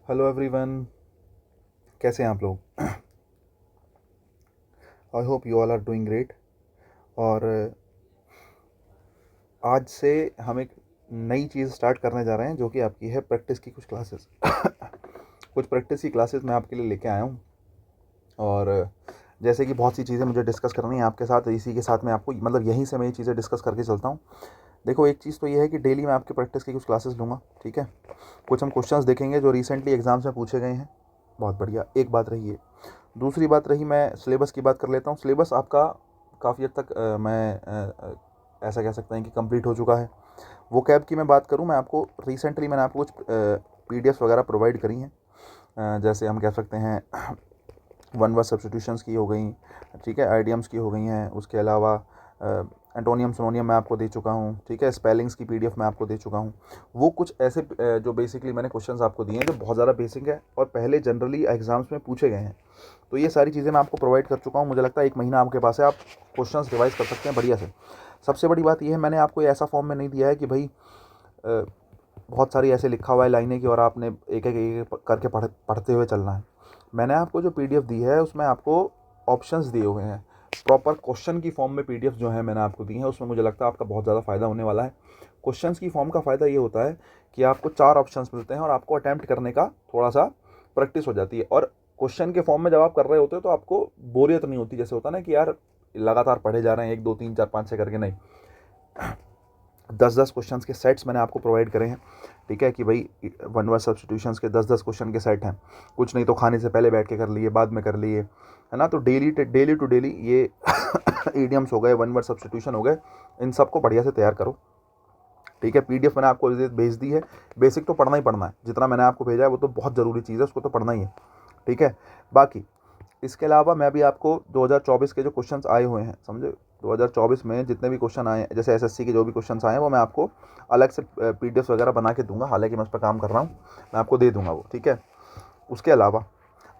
Hello everyone, कैसे हैं आप लोग। I hope you all are doing great. और आज से हम एक नई चीज़ स्टार्ट करने जा रहे हैं जो कि आपकी है प्रैक्टिस की कुछ क्लासेस। कुछ प्रैक्टिस की क्लासेस मैं आपके लिए लेके आया हूँ। और जैसे कि बहुत सी चीज़ें मुझे डिस्कस करनी है आपके साथ, इसी के साथ मैं आपको मतलब यहीं से मैं ये चीज़ें डिस्कस करके चलता हूँ। देखो, एक चीज़ तो ये है कि डेली मैं आपकी प्रैक्टिस की कुछ क्लासेस लूँगा, ठीक है। कुछ हम क्वेश्चंस देखेंगे जो रिसेंटली एग्जाम्स में पूछे गए हैं। बहुत बढ़िया, एक बात रही है। दूसरी बात रही, मैं सिलेबस की बात कर लेता हूँ। सिलेबस आपका काफ़ी हद तक ऐसा कह सकते हैं कि कंप्लीट हो चुका है। वो कैब की मैं बात करूँ, मैं आपको रिसेंटली मैंने आपको कुछ पीडीएफ्स वगैरह प्रोवाइड करी हैं। जैसे हम कह सकते हैं वन वर्ड सब्स्टिट्यूशंस की हो गई, ठीक है, आइडियम्स की हो गई हैं। उसके अलावा एंटोनियम सिनोनियम मैं आपको दे चुका हूँ, ठीक है। स्पेलिंग्स की पीडीएफ मैं आपको दे चुका हूँ। वो कुछ ऐसे जो बेसिकली मैंने क्वेश्चंस आपको दिए हैं जो बहुत ज़्यादा बेसिक है और पहले जनरली एग्जाम्स में पूछे गए हैं। तो ये सारी चीज़ें मैं आपको प्रोवाइड कर चुका हूँ। मुझे लगता है 1 महीना आपके पास है, आप क्वेश्चंस रिवाइज कर सकते हैं बढ़िया से। सबसे बड़ी बात यह है, मैंने आपको ऐसा फॉर्म में नहीं दिया है कि भाई बहुत सारी ऐसे लिखा हुआ है लाइनें की और आपने एक एक करके पढ़ते हुए चलना है। मैंने आपको जो पीडीएफ दी है उसमें आपको ऑप्शंस दिए हुए हैं। प्रॉपर क्वेश्चन की फॉर्म में पीडीएफ जो है मैंने आपको दी है, उसमें मुझे लगता है आपका बहुत ज़्यादा फ़ायदा होने वाला है। क्वेश्चंस की फॉर्म का फ़ायदा ये होता है कि आपको 4 ऑप्शंस मिलते हैं और आपको अटैम्प्ट करने का थोड़ा सा प्रैक्टिस हो जाती है। और क्वेश्चन के फॉर्म में जब आप कर रहे होते हो तो आपको बोरियत नहीं होती। जैसे होता है ना कि यार लगातार पढ़े जा रहे हैं 1 2 3 4 5 6 करके, नहीं, 10 10 क्वेश्चंस के सेट्स मैंने आपको प्रोवाइड करे हैं, ठीक है। कि भाई वन वर्ड सब्स्टिट्यूशंस के 10 10 क्वेश्चन के सेट हैं। कुछ नहीं तो खाने से पहले बैठ के कर लिए, बाद में कर लिए, है ना। तो डेली टू डेली ये ईडियम्स हो गए, वन वर्ड सब्स्टिट्यूशन हो गए, इन सबको बढ़िया से तैयार करो, ठीक है। पीडीएफ मैंने आपको भेज दी है। बेसिक तो पढ़ना ही पढ़ना है, जितना मैंने आपको भेजा है वो तो बहुत ज़रूरी चीज़ है, उसको तो पढ़ना ही है, ठीक है। बाकी इसके अलावा मैं भी आपको 2024 के जो क्वेश्चंस आए हुए हैं, समझे, 2024 में जितने भी क्वेश्चन आए हैं, जैसे एसएससी के जो भी क्वेश्चंस आए हैं, वो मैं आपको अलग से पीडीएफ वगैरह बना के दूंगा। हालांकि मैं उस पर काम कर रहा हूँ, मैं आपको दे दूंगा वो, ठीक है। उसके अलावा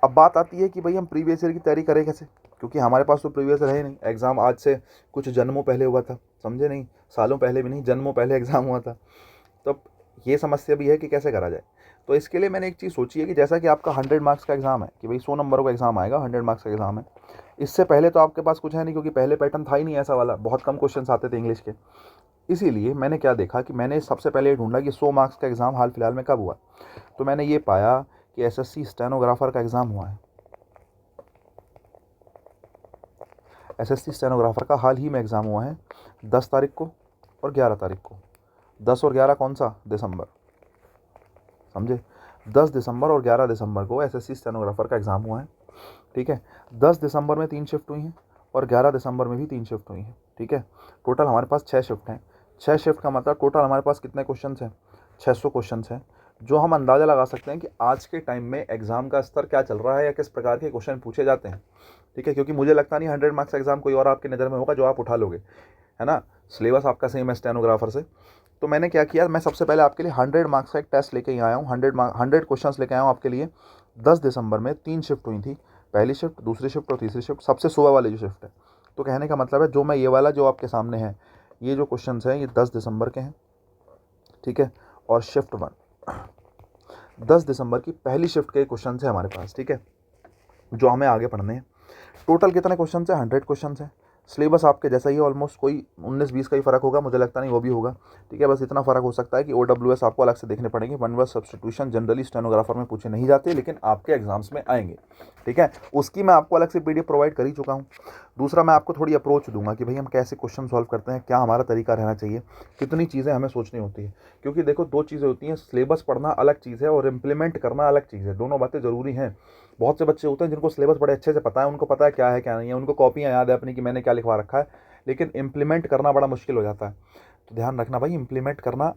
अब बात आती है कि भाई हम प्रीवियस ईयर की तैयारी करें कैसे, क्योंकि हमारे पास तो प्रीवियस ईयर है ही नहीं। एग्ज़ाम आज से कुछ जन्मों पहले हुआ था, समझे, नहीं सालों पहले भी नहीं, जन्मों पहले एग्ज़ाम हुआ था। तो ये समस्या भी है कि कैसे करा जाए। तो इसके लिए मैंने एक चीज़ सोची है कि जैसा कि आपका 100 मार्क्स का एग्ज़ाम है, कि भाई 100 नंबरों का एग्ज़ाम आएगा, 100 मार्क्स का एग्ज़ाम है। इससे पहले तो आपके पास कुछ है नहीं, क्योंकि पहले पैटर्न था ही नहीं ऐसा वाला, बहुत कम क्वेश्चन आते थे इंग्लिश के। इसीलिए मैंने क्या देखा कि मैंने सबसे पहले ये ढूंढा कि 100 मार्क्स का एग्ज़ाम हाल फिलहाल में कब हुआ। तो मैंने ये पाया कि एसएससी स्टेनोग्राफर का एग्ज़ाम हुआ है। एसएससी स्टेनोग्राफर का हाल ही में एग्ज़ाम हुआ है, 10 तारीख को और 11 तारीख को। 10 और 11 कौन सा, दिसंबर, समझे। 10 दिसंबर और 11 दिसंबर को एसएससी स्टेनोग्राफर का एग्ज़ाम हुआ है, ठीक है। 10 दिसंबर में 3 शिफ्ट हुई हैं और 11 दिसंबर में भी 3 शिफ्ट हुई हैं, ठीक है। टोटल हमारे पास 6 शिफ्ट हैं। 6 शिफ्ट का मतलब टोटल हमारे पास कितने क्वेश्चन हैं, 600 क्वेश्चन हैं। जो हम अंदाज़ा लगा सकते हैं कि आज के टाइम में एग्ज़ाम का स्तर क्या चल रहा है या किस प्रकार के क्वेश्चन पूछे जाते हैं, ठीक है। क्योंकि मुझे लगता नहीं 100 मार्क्स का एग्ज़ाम कोई और आपकी नज़र में होगा जो आप उठा लोगे, है ना। सिलेबस आपका सेम है स्टेनोग्राफर से। तो मैंने क्या किया, मैं सबसे पहले आपके लिए 100 मार्क्स का एक टेस्ट लेके ही आया हूँ। 100 क्वेश्चन लेके आया हूँ आपके लिए। 10 दिसंबर में 3 शिफ्ट हुई थी, पहली शिफ्ट, दूसरी शिफ्ट और तीसरी शिफ्ट, सबसे सुबह वाली जो शिफ्ट है। तो कहने का मतलब है, जो मैं ये वाला जो आपके सामने है, ये जो क्वेश्चन हैं ये 10 दिसंबर के हैं, ठीक है। और शिफ्ट 1 10 दिसंबर की पहली शिफ्ट के क्वेश्चन है हमारे पास, ठीक है, जो हमें आगे पढ़ने हैं। टोटल कितने क्वेश्चन हैं, 100 क्वेश्चन हैं। सिलेबस आपके जैसा ही, ऑलमोस्ट कोई 19-20 का ही फ़र्क होगा, मुझे लगता नहीं वो भी होगा, ठीक है। बस इतना फ़र्क हो सकता है कि OWS आपको अलग से देखने पड़ेंगे। One word substitution generally stenographer में पूछे नहीं जाते, लेकिन आपके एग्जाम्स में आएंगे, ठीक है। उसकी मैं आपको अलग से पीडीएफ प्रोवाइड कर ही चुका हूँ। दूसरा, मैं आपको थोड़ी अप्रोच दूंगा कि भाई हम कैसे क्वेश्चन सॉल्व करते हैं, क्या हमारा तरीका रहना चाहिए, कितनी चीज़ें हमें सोचनी होती है। क्योंकि देखो, 2 चीज़ें होती हैं, सिलेबस पढ़ना अलग चीज़ है और इम्प्लीमेंट करना अलग चीज़ है। दोनों बातें ज़रूरी हैं। बहुत से बच्चे होते हैं जिनको सिलेबस बड़े अच्छे से पता है, उनको पता है क्या है क्या नहीं है, उनको कॉपियाँ याद है अपनी कि मैंने क्या लिखवा रखा है, लेकिन इम्प्लीमेंट करना बड़ा मुश्किल हो जाता है। तो ध्यान रखना भाई, इम्प्लीमेंट करना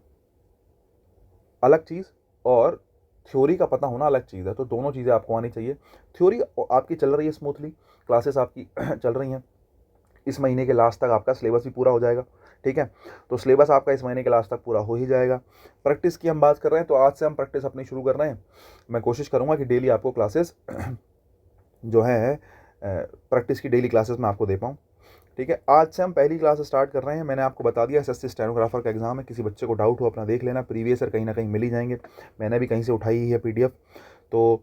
अलग चीज़ और थ्योरी का पता होना अलग चीज़ है। तो दोनों चीज़ें आपको आनी चाहिए। थ्योरी आपकी चल रही है स्मूथली, क्लासेस आपकी चल रही हैं। इस महीने के लास्ट तक आपका सिलेबस भी पूरा हो जाएगा, ठीक है। तो सिलेबस आपका इस महीने के लास्ट तक पूरा हो ही जाएगा। प्रैक्टिस की हम बात कर रहे हैं, तो आज से हम प्रैक्टिस अपनी शुरू कर रहे हैं। मैं कोशिश करूँगा कि डेली आपको क्लासेस जो है प्रैक्टिस की डेली क्लासेस मैं आपको दे पाऊँ, ठीक है। आज से हम पहली क्लास स्टार्ट कर रहे हैं। मैंने आपको बता दिया एसएससी स्टेनोग्राफर का एग्जाम है। किसी बच्चे को डाउट हो अपना देख लेना, प्रीवियस ईयर कहीं ना कहीं मिल ही जाएंगे, मैंने भी कहीं से उठाई ही है पीडीएफ। तो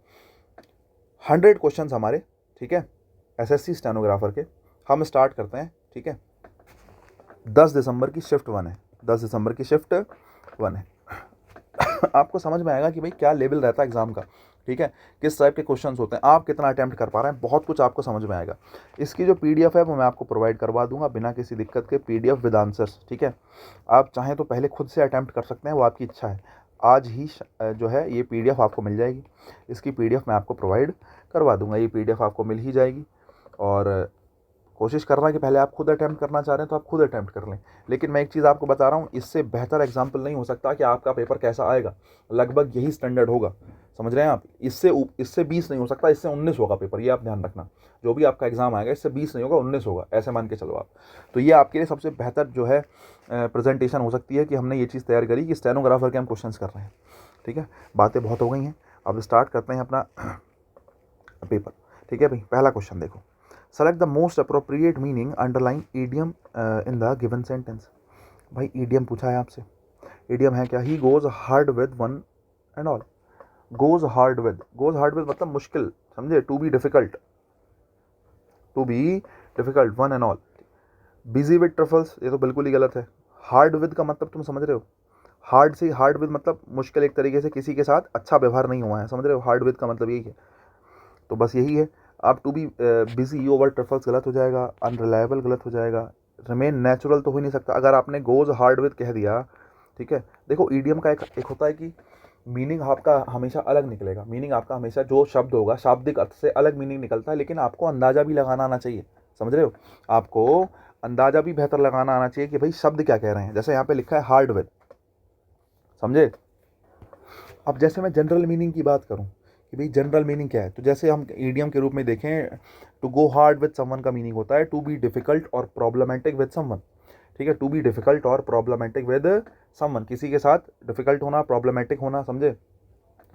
100 क्वेश्चन हमारे, ठीक है, एसएससी स्टेनोग्राफर के। हम स्टार्ट करते हैं, ठीक है। 10 दिसंबर की शिफ्ट 1 है, 10 दिसंबर की शिफ्ट 1 है। आपको समझ में आएगा कि भाई क्या लेवल रहता है एग्जाम का, ठीक है, किस टाइप के क्वेश्चंस होते हैं, आप कितना अटेम्प्ट कर पा रहे हैं, बहुत कुछ आपको समझ में आएगा। इसकी जो पीडीएफ है वो मैं आपको प्रोवाइड करवा दूंगा बिना किसी दिक्कत के, पीडीएफ विद आंसर्स, ठीक है। आप चाहें तो पहले खुद से अटेम्प्ट कर सकते हैं, वो आपकी इच्छा है। आज ही जो है ये पीडीएफ आपको मिल जाएगी, इसकी पीडीएफ मैं आपको प्रोवाइड करवा दूंगा, ये पीडीएफ आपको मिल ही जाएगी। और कोशिश करना कि पहले आप खुद अटैम्प्ट करना चाह रहे हैं तो आप खुद अटैम्प्ट कर लें। लेकिन मैं एक चीज़ आपको बता रहा हूँ, इससे बेहतर एग्जाम्पल नहीं हो सकता कि आपका पेपर कैसा आएगा, लगभग यही स्टैंडर्ड होगा, समझ रहे हैं आप। इससे 20 नहीं हो सकता, इससे 19 होगा पेपर, ये आप ध्यान रखना। जो भी आपका एग्जाम आएगा इससे 20 नहीं होगा, 19 होगा, ऐसे मान के चलो आप। तो ये आपके लिए सबसे बेहतर जो है प्रेजेंटेशन हो सकती है कि हमने ये चीज़ तैयार करी कि स्टेनोग्राफर के हम क्वेश्चन कर रहे हैं, ठीक है। बातें बहुत हो गई हैं, अब स्टार्ट करते हैं अपना पेपर, ठीक है भाई। पहला क्वेश्चन देखो, select the most appropriate meaning underline idiom in the given sentence. भाई ईडियम पूछा है आपसे, ईडियम है क्या, he goes hard with one and all. Goes hard with मतलब मुश्किल, समझे, to be difficult, one and all. Busy with trifles, ये तो बिल्कुल ही गलत है। हार्ड विद का मतलब तुम समझ रहे हो, हार्ड विद मतलब मुश्किल, एक तरीके से किसी के साथ अच्छा व्यवहार नहीं हुआ है, समझ रहे हो, हार्ड विद का मतलब यही है। तो बस यही है। आप to be busy over trifles गलत हो जाएगा, अनरिलायबल गलत हो जाएगा, रिमेन नेचुरल तो हो ही नहीं सकता अगर आपने गोज हार्ड विद कह दिया, ठीक है। देखो ईडियम का एक होता है कि मीनिंग आपका हमेशा अलग निकलेगा, मीनिंग आपका हमेशा जो शब्द होगा शाब्दिक अर्थ से अलग मीनिंग निकलता है, लेकिन आपको अंदाजा भी लगाना आना चाहिए, समझ रहे हो, आपको अंदाजा भी बेहतर लगाना आना चाहिए कि भाई शब्द क्या कह रहे हैं। जैसे यहाँ पे लिखा है हार्ड विद, समझे। अब जैसे मैं जनरल मीनिंग की बात करूँ कि भाई जनरल मीनिंग क्या है, तो जैसे हम ईडियम के रूप में देखें, to go hard with someone का मीनिंग होता है टू बी डिफिकल्ट और प्रॉब्लमेटिक विद समवन, ठीक है। टू बी डिफिकल्ट और प्रॉब्लमेटिक विद समवन, किसी के साथ डिफिकल्ट होना, प्रॉब्लमेटिक होना, समझे,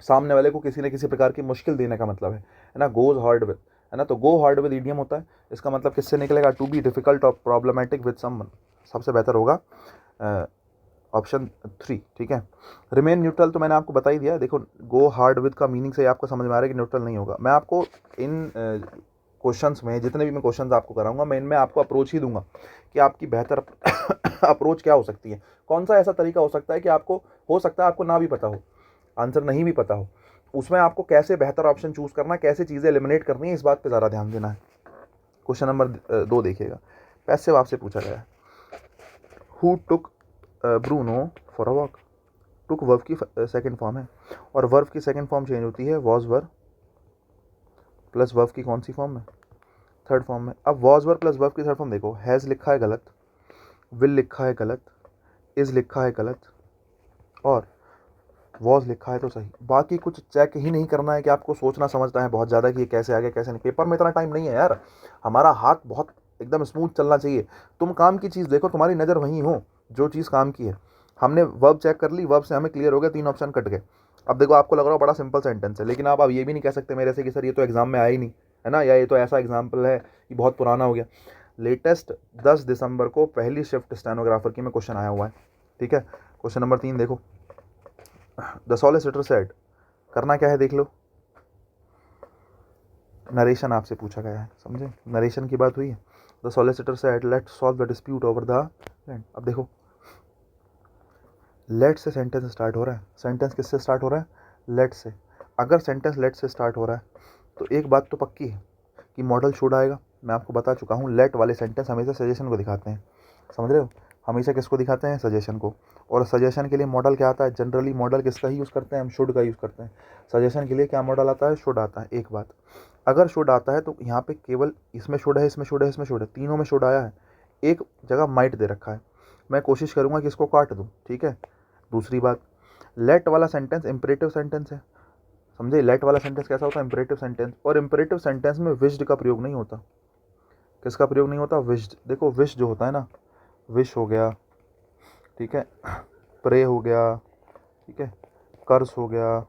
सामने वाले को किसी न किसी प्रकार की मुश्किल देने का मतलब है ना, गोज हार्ड विद, है ना। तो गो हार्ड विद ईडियम होता है, इसका मतलब किससे निकलेगा, टू बी डिफिकल्ट और प्रॉब्लमेटिक विद समवन। सबसे बेहतर होगा ऑप्शन 3, ठीक है। रिमेन न्यूट्रल तो मैंने आपको बता ही दिया। देखो गो हार्ड विद का मीनिंग से आपको समझ में आ रहा है कि न्यूट्रल नहीं होगा। मैं आपको इन क्वेश्चंस में, जितने भी मैं क्वेश्चंस आपको कराऊंगा, मैं इनमें आपको अप्रोच ही दूंगा कि आपकी बेहतर अप्रोच क्या हो सकती है, कौन सा ऐसा तरीका हो सकता है कि आपको, हो सकता है आपको ना भी पता हो, आंसर नहीं भी पता हो, उसमें आपको कैसे बेहतर ऑप्शन चूज करना है, कैसे चीज़ें एलिमिनेट करनी है, इस बात पर ज़्यादा ध्यान देना है। क्वेश्चन नंबर 2 देखिएगा, पैसिव आपसे पूछा गया है, who took Bruno for a walk. Took verb की सेकंड फॉर्म है, और वर्ब की सेकंड फॉर्म चेंज होती है, वॉज वर्ब प्लस वर्ब की कौन सी फॉर्म में, थर्ड फॉर्म में। अब वॉज वर्ब प्लस वर्ब की थर्ड फॉर्म देखो, हैज़ लिखा है गलत, विल लिखा है गलत, इज़ लिखा है गलत, और वॉज लिखा है तो सही। बाकी कुछ चेक ही नहीं करना है कि आपको सोचना समझना है बहुत ज़्यादा कि ये कैसे आ गया कैसे नहीं। पेपर में इतना टाइम नहीं है यार, हमारा हाथ बहुत एकदम स्मूथ चलना चाहिए। तुम काम की चीज़ देखो, तुम्हारी नज़र वहीं हो जो चीज़ काम की है। हमने वर्ब चेक कर ली, वर्ब से हमें क्लियर हो गया, 3 ऑप्शन कट गए। अब देखो आपको लग रहा हो बड़ा सिंपल सेंटेंस है, लेकिन आप अब ये भी नहीं कह सकते मेरे से कि सर ये तो एग्जाम में आया ही नहीं, है ना, या ये तो ऐसा एग्जाम्पल है कि बहुत पुराना हो गया। लेटेस्ट 10 दिसंबर को पहली शिफ्ट स्टेनोग्राफर की में क्वेश्चन आया हुआ है, ठीक है। क्वेश्चन नंबर 3 देखो, द सॉलिसिटर सेड, करना क्या है देख लो, नरेशन आपसे पूछा गया है, समझे, नरेशन की बात हुई है। The solicitor said let's solve the dispute over the land. अब देखो लेट से सेंटेंस स्टार्ट हो रहा है, सेंटेंस किससे स्टार्ट हो रहा है, लेट से। अगर सेंटेंस लेट से स्टार्ट हो रहा है तो एक बात तो पक्की है कि मॉडल शुड आएगा। मैं आपको बता चुका हूँ, लेट वाले सेंटेंस हमेशा सजेशन को दिखाते हैं, समझ रहे हो, हमेशा किसको दिखाते हैं, सजेशन को। और सजेशन के लिए मॉडल क्या आता है, जनरली मॉडल किसका ही यूज़ करते हैं, हम शुड का यूज़ करते हैं। सजेशन के लिए क्या मॉडल आता है, शुड आता है। एक बात, अगर शुड आता है तो यहाँ पे केवल इसमें शुड है, इसमें शुड है, इसमें शुड है, तीनों में शुड आया है, एक जगह माइट दे रखा है। मैं कोशिश करूँगा कि इसको काट दूँ, ठीक है। दूसरी बात, लेट वाला सेंटेंस इंपरेटिव सेंटेंस है, समझे। लेट वाला सेंटेंस कैसा होता है, इंपरेटिव सेंटेंस। और इंपरेटिव सेंटेंस में विश्ड का प्रयोग नहीं होता। किसका प्रयोग नहीं होता, विश्ड। देखो विश जो होता है ना, विश हो गया, ठीक है, प्रे हो गया, ठीक है, कर्स हो गया,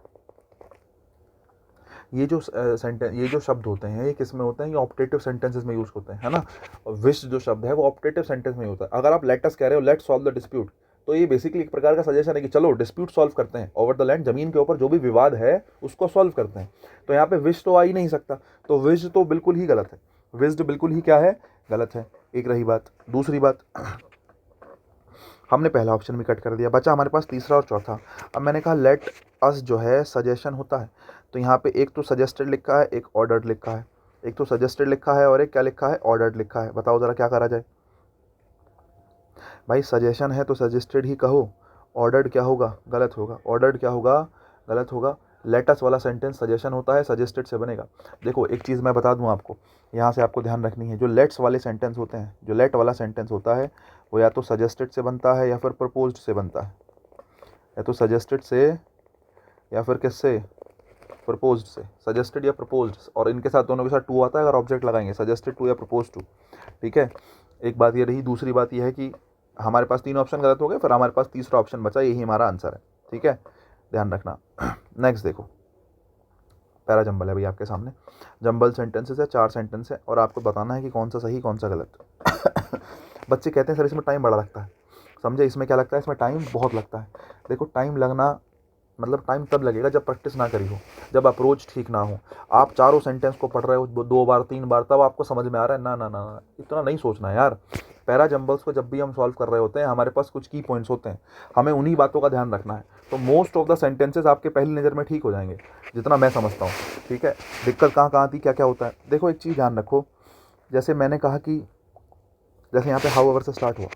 ये जो सेंटेंस, ये जो शब्द होते हैं ये किस में होते हैं, ये ऑप्टेटिव सेंटेंसेस में यूज होते हैं, है ना। और विश जो शब्द है वो ऑप्टेटिव सेंटेंस में होता है। अगर आप लेटस कह रहे हो, लेट सॉल्व द डिस्प्यूट, तो ये बेसिकली एक प्रकार का सजेशन है कि चलो डिस्प्यूट सॉल्व करते हैं, ओवर द लैंड, ज़मीन के ऊपर जो भी विवाद है उसको सॉल्व करते हैं। तो यहाँ पे विश तो आ ही नहीं सकता, तो विश तो बिल्कुल ही गलत है, विश्ड बिल्कुल ही क्या है, गलत है। एक रही बात। दूसरी बात, हमने पहला ऑप्शन भी कट कर दिया, बचा हमारे पास तीसरा और चौथा। अब मैंने कहा लेट अस जो है सजेशन होता है, तो यहाँ पे एक तो सजेस्टेड लिखा है, एक ऑर्डर्ड लिखा है, एक तो सजेस्टेड लिखा है और एक क्या लिखा है, ऑर्डर्ड लिखा है। बताओ ज़रा क्या करा जाए भाई, सजेशन है तो सजेस्टेड ही कहो, ऑर्डर्ड क्या होगा, गलत होगा, ऑर्डर्ड क्या होगा, गलत होगा। लेटस वाला सेंटेंस सजेशन होता है, सजेस्टेड से बनेगा। देखो एक चीज़ मैं बता दूं आपको, यहाँ से आपको ध्यान रखनी है, जो लेट्स वाले सेंटेंस होते हैं, जो लेट वाला सेंटेंस होता है वो या तो सजेस्टेड से बनता है या फिर प्रपोज्ड से बनता है, या तो सजेस्टेड से या फिर किससे, प्रपोज्ड से, सजेस्टेड या प्रपोज्ड, और इनके साथ दोनों के साथ टू आता है अगर ऑब्जेक्ट लगाएंगे, सजेस्टेड टू या प्रपोज टू। ठीक है, एक बात ये रही। दूसरी बात यह है कि हमारे पास 3 ऑप्शन गलत हो गए, फिर हमारे पास तीसरा ऑप्शन बचा, यही हमारा आंसर है। ठीक है, ध्यान रखना। नेक्स्ट देखो, पैरा जंबल है भाई आपके सामने, जंबल सेंटेंसेस है, 4 सेंटेंस है और आपको बताना है कि कौन सा सही कौन सा गलत। बच्चे कहते हैं सर इसमें टाइम बड़ा लगता है, समझे, इसमें क्या लगता है, इसमें टाइम बहुत लगता है। देखो टाइम लगना मतलब टाइम तब लगेगा जब प्रैक्टिस ना करी हो, जब अप्रोच ठीक ना हो। आप चारों सेंटेंस को पढ़ रहे हो 2 बार 3 बार, तब आपको समझ में आ रहा है, ना ना ना ना, इतना नहीं सोचना है यार। पैरा जंबल्स को जब भी हम सॉल्व कर रहे होते हैं हमारे पास कुछ की पॉइंट्स होते हैं, हमें उन्हीं बातों का ध्यान रखना है। तो मोस्ट ऑफ द सेंटेंसेस आपके पहली नज़र में ठीक हो जाएंगे, जितना मैं समझता हूँ। ठीक है, दिक्कत कहाँ कहाँ आती, क्या क्या होता है। देखो एक चीज़ ध्यान रखो, जैसे मैंने कहा कि जैसे यहाँ पे हाउएवर से स्टार्ट हुआ,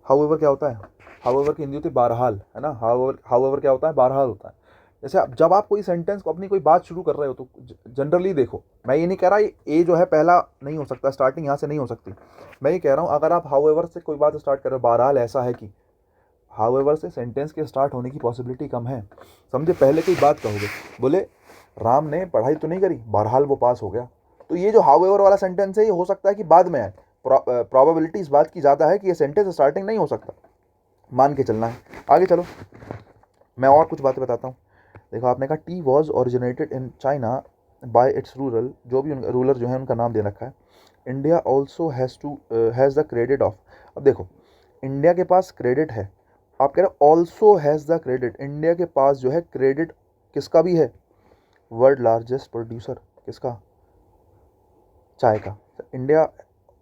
हाउएवर क्या होता है, हाउएवर की हिंदी होती है बहरहाल, है ना। हाउएवर क्या होता है, बहरहाल होता है। जैसे जब आप कोई सेंटेंस को अपनी कोई बात शुरू कर रहे हो तो जनरली देखो, मैं ये नहीं कह रहा ये जो है पहला नहीं हो सकता, स्टार्टिंग यहाँ से नहीं हो सकती। मैं ये कह रहा हूँ अगर आप हाउएवर से कोई बात स्टार्ट कर रहे हो, बहरहाल ऐसा है कि, हाउएवर से सेंटेंस के स्टार्ट होने की पॉसिबिलिटी कम है। समझे, पहले कोई बात कहोगे, बोले राम ने पढ़ाई तो नहीं करी, बहरहाल वो पास हो गया, तो ये जो हाउएवर वाला सेंटेंस है ये हो सकता है कि बाद में आए। प्रोबेबिलिटी इस बात की ज़्यादा है कि ये सेंटेंस स्टार्टिंग नहीं हो सकता, मान के चलना है। आगे चलो, मैं और कुछ बातें बताता हूँ। देखो आपने कहा T was originated in China bye it's rural, जो भी रूलर जो है उनका नाम दे रखा है। India also has the credit of, अब देखो इंडिया के पास क्रेडिट है, आप कह रहे हो also has the credit, India के पास जो है क्रेडिट किसका भी है, वर्ल्ड लार्जेस्ट प्रोड्यूसर किसका, चाय का। India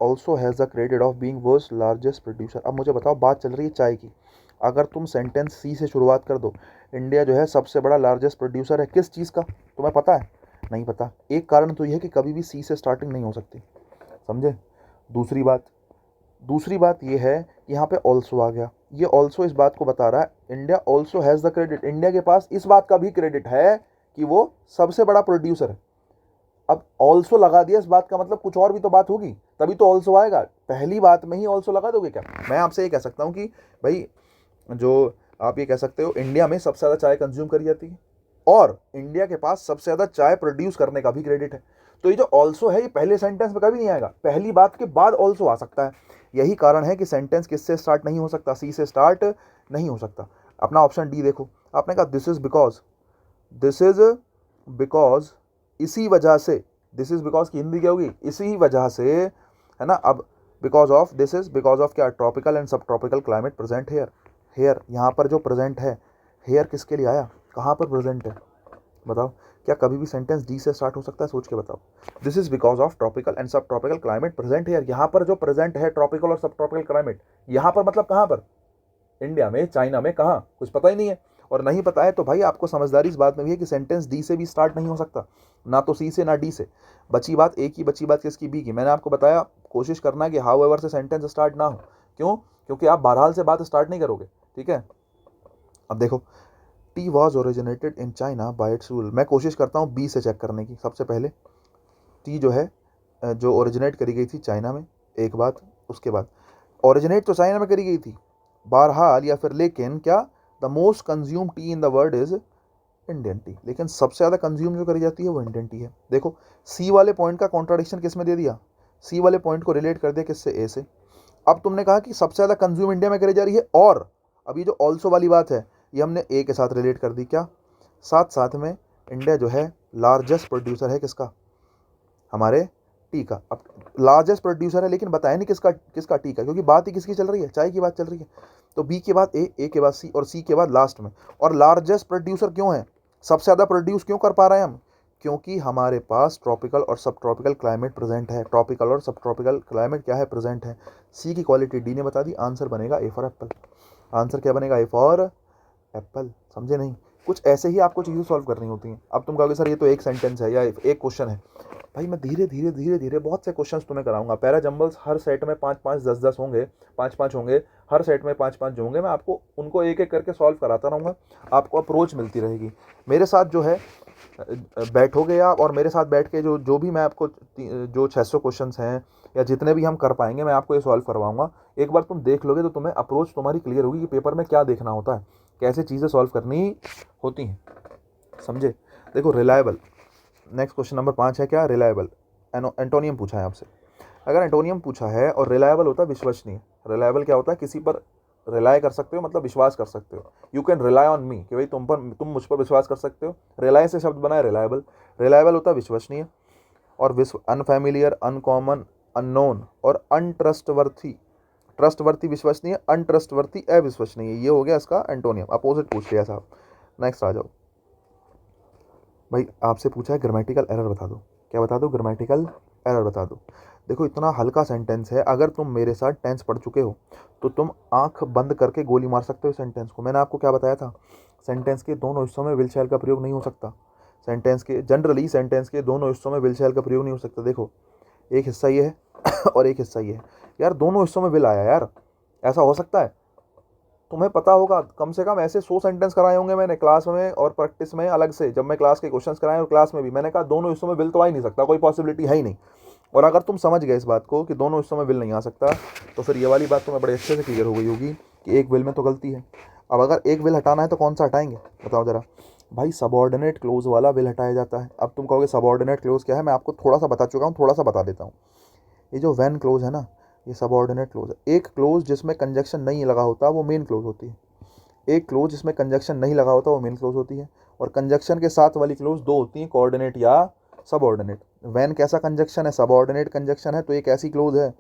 also has the credit of being world's largest producer. अब मुझे बताओ, बात चल रही है चाय की, अगर तुम सेंटेंस सी से शुरुआत कर दो, इंडिया जो है सबसे बड़ा लार्जेस्ट प्रोड्यूसर है किस चीज़ का, तुम्हें पता है, नहीं पता। एक कारण तो यह है कि कभी भी सी से स्टार्टिंग नहीं हो सकती, समझे। दूसरी बात यह है कि यहाँ पे ऑल्सो आ गया, ये ऑल्सो इस बात को बता रहा है India also has the credit, India के पास इस बात का भी क्रेडिट है कि वो सबसे बड़ा प्रोड्यूसर है। अब ऑल्सो लगा दिया, इस बात का मतलब कुछ और भी तो बात होगी, तभी तो ऑल्सो आएगा। पहली बात में ही ऑल्सो लगा दोगे क्या। मैं आपसे ये कह सकता हूँ कि भाई, जो आप ये कह सकते हो इंडिया में सबसे ज़्यादा चाय कंज्यूम करी जाती है और इंडिया के पास सबसे ज़्यादा चाय प्रोड्यूस करने का भी क्रेडिट है। तो ये जो ऑल्सो है ये पहले सेंटेंस में कभी नहीं आएगा, पहली बात के बाद ऑल्सो आ सकता है। यही कारण है कि सेंटेंस किससे स्टार्ट नहीं हो सकता, सी से स्टार्ट नहीं हो सकता। अपना ऑप्शन डी देखो, आपने कहा दिस इज बिकॉज, इसी वजह से, दिस इज बिकॉज की हिंदी क्या होगी, इसी वजह से, है ना। अब because of, this is because of क्या, ट्रॉपिकल एंड सब tropical climate present here. Here यहाँ पर जो प्रेजेंट है, हेयर किसके लिए आया, कहाँ पर प्रेजेंट है, बताओ। क्या कभी भी सेंटेंस डी से स्टार्ट हो सकता है, सोच के बताओ। This is because of tropical and सब ट्रॉपिकल क्लाइमेट प्रेजेंट हेयर, यहाँ पर जो प्रेजेंट है ट्रॉपिकल और सब ट्रॉपिकल क्लाइमेट, यहाँ पर मतलब कहाँ पर, इंडिया में, चाइना में, कहाँ, कुछ पता ही नहीं है। और नहीं पता है तो भाई आपको समझदारी इस बात में भी है कि सेंटेंस डी से भी स्टार्ट नहीं हो सकता, ना तो सी से ना डी से। बची बात एक ही बची बात किसकी, बी की। मैंने आपको बताया कोशिश करना है कि हाउ एवर से सेंटेंस स्टार्ट ना हो, क्यों, क्योंकि आप बहरहाल से बात स्टार्ट नहीं करोगे। ठीक है, अब देखो T was originated in China bye it's rule, मैं कोशिश करता हूँ बी से चेक करने की। सबसे पहले टी जो है जो ओरिजिनेट करी गई थी चाइना में, एक बात। उसके बाद ओरिजिनेट तो चाइना में करी गई थी, बहरहाल या फिर लेकिन क्या, the most consume T in the world is Indian T, लेकिन सबसे ज़्यादा कंज्यूम जो करी जाती है वो इंडियन टी है। देखो सी वाले पॉइंट का कॉन्ट्राडिक्शन किस में दे दिया, सी वाले पॉइंट को रिलेट कर दिया किससे, ए से। अब तुमने कहा कि सबसे ज़्यादा कंज्यूम इंडिया में करी जा रही है, और अभी जो ऑल्सो वाली बात है ये हमने ए के साथ रिलेट कर दी, क्या, साथ साथ में इंडिया जो है लार्जेस्ट प्रोड्यूसर है किसका, हमारे टीका। अब लार्जेस्ट प्रोड्यूसर है लेकिन बताया नहीं किसका किसका टीका, क्योंकि बात ही किसकी चल रही है, चाय की बात चल रही है। तो बी के बाद ए के बाद सी और सी के बाद लास्ट में। और लार्जेस्ट प्रोड्यूसर क्यों है, सबसे ज़्यादा प्रोड्यूस क्यों कर पा रहे हैं हम, क्योंकि हमारे पास ट्रॉपिकल और सब ट्रॉपिकल क्लाइमेट प्रेजेंट है। ट्रॉपिकल और सब ट्रॉपिकल क्लाइमेट क्या है, प्रेजेंट है। सी की क्वालिटी डी ने बता दी, आंसर बनेगा ए फॉर एप्पल। आंसर क्या बनेगा, ए फॉर एप्पल। समझे नहीं, कुछ ऐसे ही आपको चीज़ें सॉल्व करनी होती हैं। अब तुम कहोगे सर ये तो एक सेंटेंस है या एक क्वेश्चन है, भाई मैं धीरे धीरे धीरे धीरे बहुत से क्वेश्चंस तुम्हें कराऊंगा। पैरा जंबल्स हर सेट में 5-5 10-10 होंगे, 5-5 होंगे, हर सेट में 5-5 जो होंगे, मैं आपको उनको एक एक करके सॉल्व कराता रहूँगा। आपको अप्रोच मिलती रहेगी मेरे साथ जो है। बैठोगे आप और मेरे साथ बैठ के जो जो भी मैं आपको जो 600 क्वेश्चंस हैं या जितने भी हम कर पाएंगे मैं आपको ये सॉल्व करवाऊंगा। एक बार तुम देख लोगे तो तुम्हें अप्रोच तुम्हारी क्लियर होगी कि पेपर में क्या देखना होता है, कैसे चीज़ें सॉल्व करनी होती हैं। समझे। देखो रिलायबल, नेक्स्ट क्वेश्चन नंबर 5 है क्या, रिलायबल। एंटोनियम पूछा है आपसे। अगर एंटोनियम पूछा है और रिलायबल होता है विश्वसनीय। रिलायबल क्या होता है, किसी पर रिलाय कर सकते हो, मतलब विश्वास कर सकते हो। You can rely on me, कि भाई तुम मुझ पर विश्वास कर सकते हो। रिलाय से शब्द बना है रिलायबल। रिलायबल होता है विश्वसनीय। और अनफैमिलियर, अनकॉमन, अननोन और अनट्रस्टवर्थी। ट्रस्टवर्थी विश्वसनीय, अनट्रस्टवर्थी अविश्वसनीय, ये हो गया इसका एंटोनियम। अपोजिट पूछ लिया साहब। नेक्स्ट आ जाओ भाई, आपसे पूछा है ग्रामेटिकल एरर बता दो। क्या बता दो, ग्रामेटिकल एरर बता दो। देखो इतना हल्का सेंटेंस है, अगर तुम मेरे साथ टेंस पढ़ चुके हो तो तुम आंख बंद करके गोली मार सकते हो सेंटेंस को। मैंने आपको क्या बताया था, सेंटेंस के दोनों हिस्सों में विल शैल का प्रयोग नहीं हो सकता। जनरली सेंटेंस के दोनों हिस्सों में विल शैल का प्रयोग नहीं हो सकता। देखो एक हिस्सा ये है और एक हिस्सा ये है, यार दोनों हिस्सों में विल आया यार, ऐसा हो सकता है। तुम्हें पता होगा कम से कम ऐसे 100 सेंटेंस कराए होंगे मैंने क्लास में और प्रैक्टिस में अलग से, जब मैं क्लास के क्वेश्चंस कराए और क्लास में भी मैंने कहा दोनों हिस्सों में विल तो आ ही नहीं सकता, कोई पॉसिबिलिटी है ही नहीं। और अगर तुम समझ गए इस बात को कि दोनों हिस्सों में विल नहीं आ सकता, तो फिर ये वाली बात तुम्हें बड़े अच्छे से क्लियर हो गई होगी कि एक विल में तो गलती है। अब अगर एक विल हटाना है तो कौन सा हटाएंगे बताओ जरा। भाई सबऑर्डिनेट क्लोज वाला विल हटाया जाता है। अब तुम कहोगे सबऑर्डिनेट क्लोज क्या है, मैं आपको थोड़ा सा बता चुका हूँ, थोड़ा सा बता देता हूँ। ये जो वैन क्लोज है ना, ये सबऑर्डिनेट क्लोज है। एक क्लोज जिसमें कंजक्शन नहीं लगा होता वो मेन क्लोज होती है। एक क्लोज जिसमें कंजक्शन नहीं लगा होता वो मेन क्लोज होती है। और कंजक्शन के साथ वाली क्लोज दो होती हैं, कोऑर्डिनेट या सबऑर्डिनेट। वैन कैसा कंजक्शन है, सबऑर्डिनेट कंजक्शन है, तो एक ऐसी क्लोज है,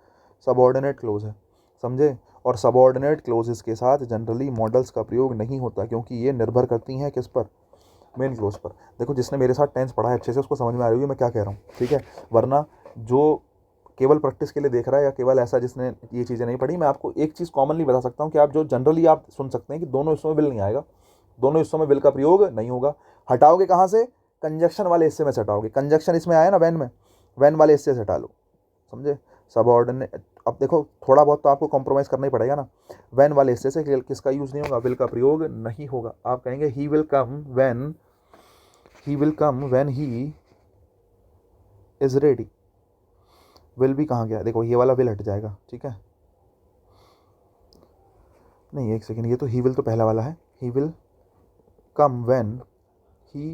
सबऑर्डिनेट क्लोज है। समझे। और सबऑर्डिनेट क्लोजेस के साथ जनरली मॉडल्स का प्रयोग नहीं होता, क्योंकि ये निर्भर करती हैं किस पर, मेन क्लोज पर। देखो जिसने मेरे साथ टेंस पढ़ा है अच्छे से उसको समझ में आ रही है मैं क्या कह रहा हूँ, ठीक है। वरना जो केवल प्रैक्टिस के लिए देख रहा है या केवल ऐसा जिसने ये चीज़ें नहीं पढ़ी, मैं आपको एक चीज़ कॉमनली बता सकता हूँ कि आप जो जनरली आप सुन सकते हैं कि दोनों हिस्सों में विल नहीं आएगा, दोनों हिस्सों में विल का प्रयोग नहीं होगा। हटाओगे कहाँ से, कंजक्शन वाले हिस्से में से हटाओगे। कंजक्शन इसमें आया ना वैन में, वैन वाले हिस्से से हटा लो। समझे। सबऑर्डिनेट, अब देखो थोड़ा बहुत तो आपको कॉम्प्रोमाइज़ करना ही पड़ेगा ना। वैन वाले हिस्से से किसका यूज़ नहीं होगा, विल का प्रयोग नहीं होगा। आप कहेंगे he will come when, he will come when he is ready. Will भी कहाँ गया, देखो ये वाला विल हट जाएगा, ठीक है। नहीं एक सेकेंड, ये तो ही विल तो पहला वाला है, ही will come when he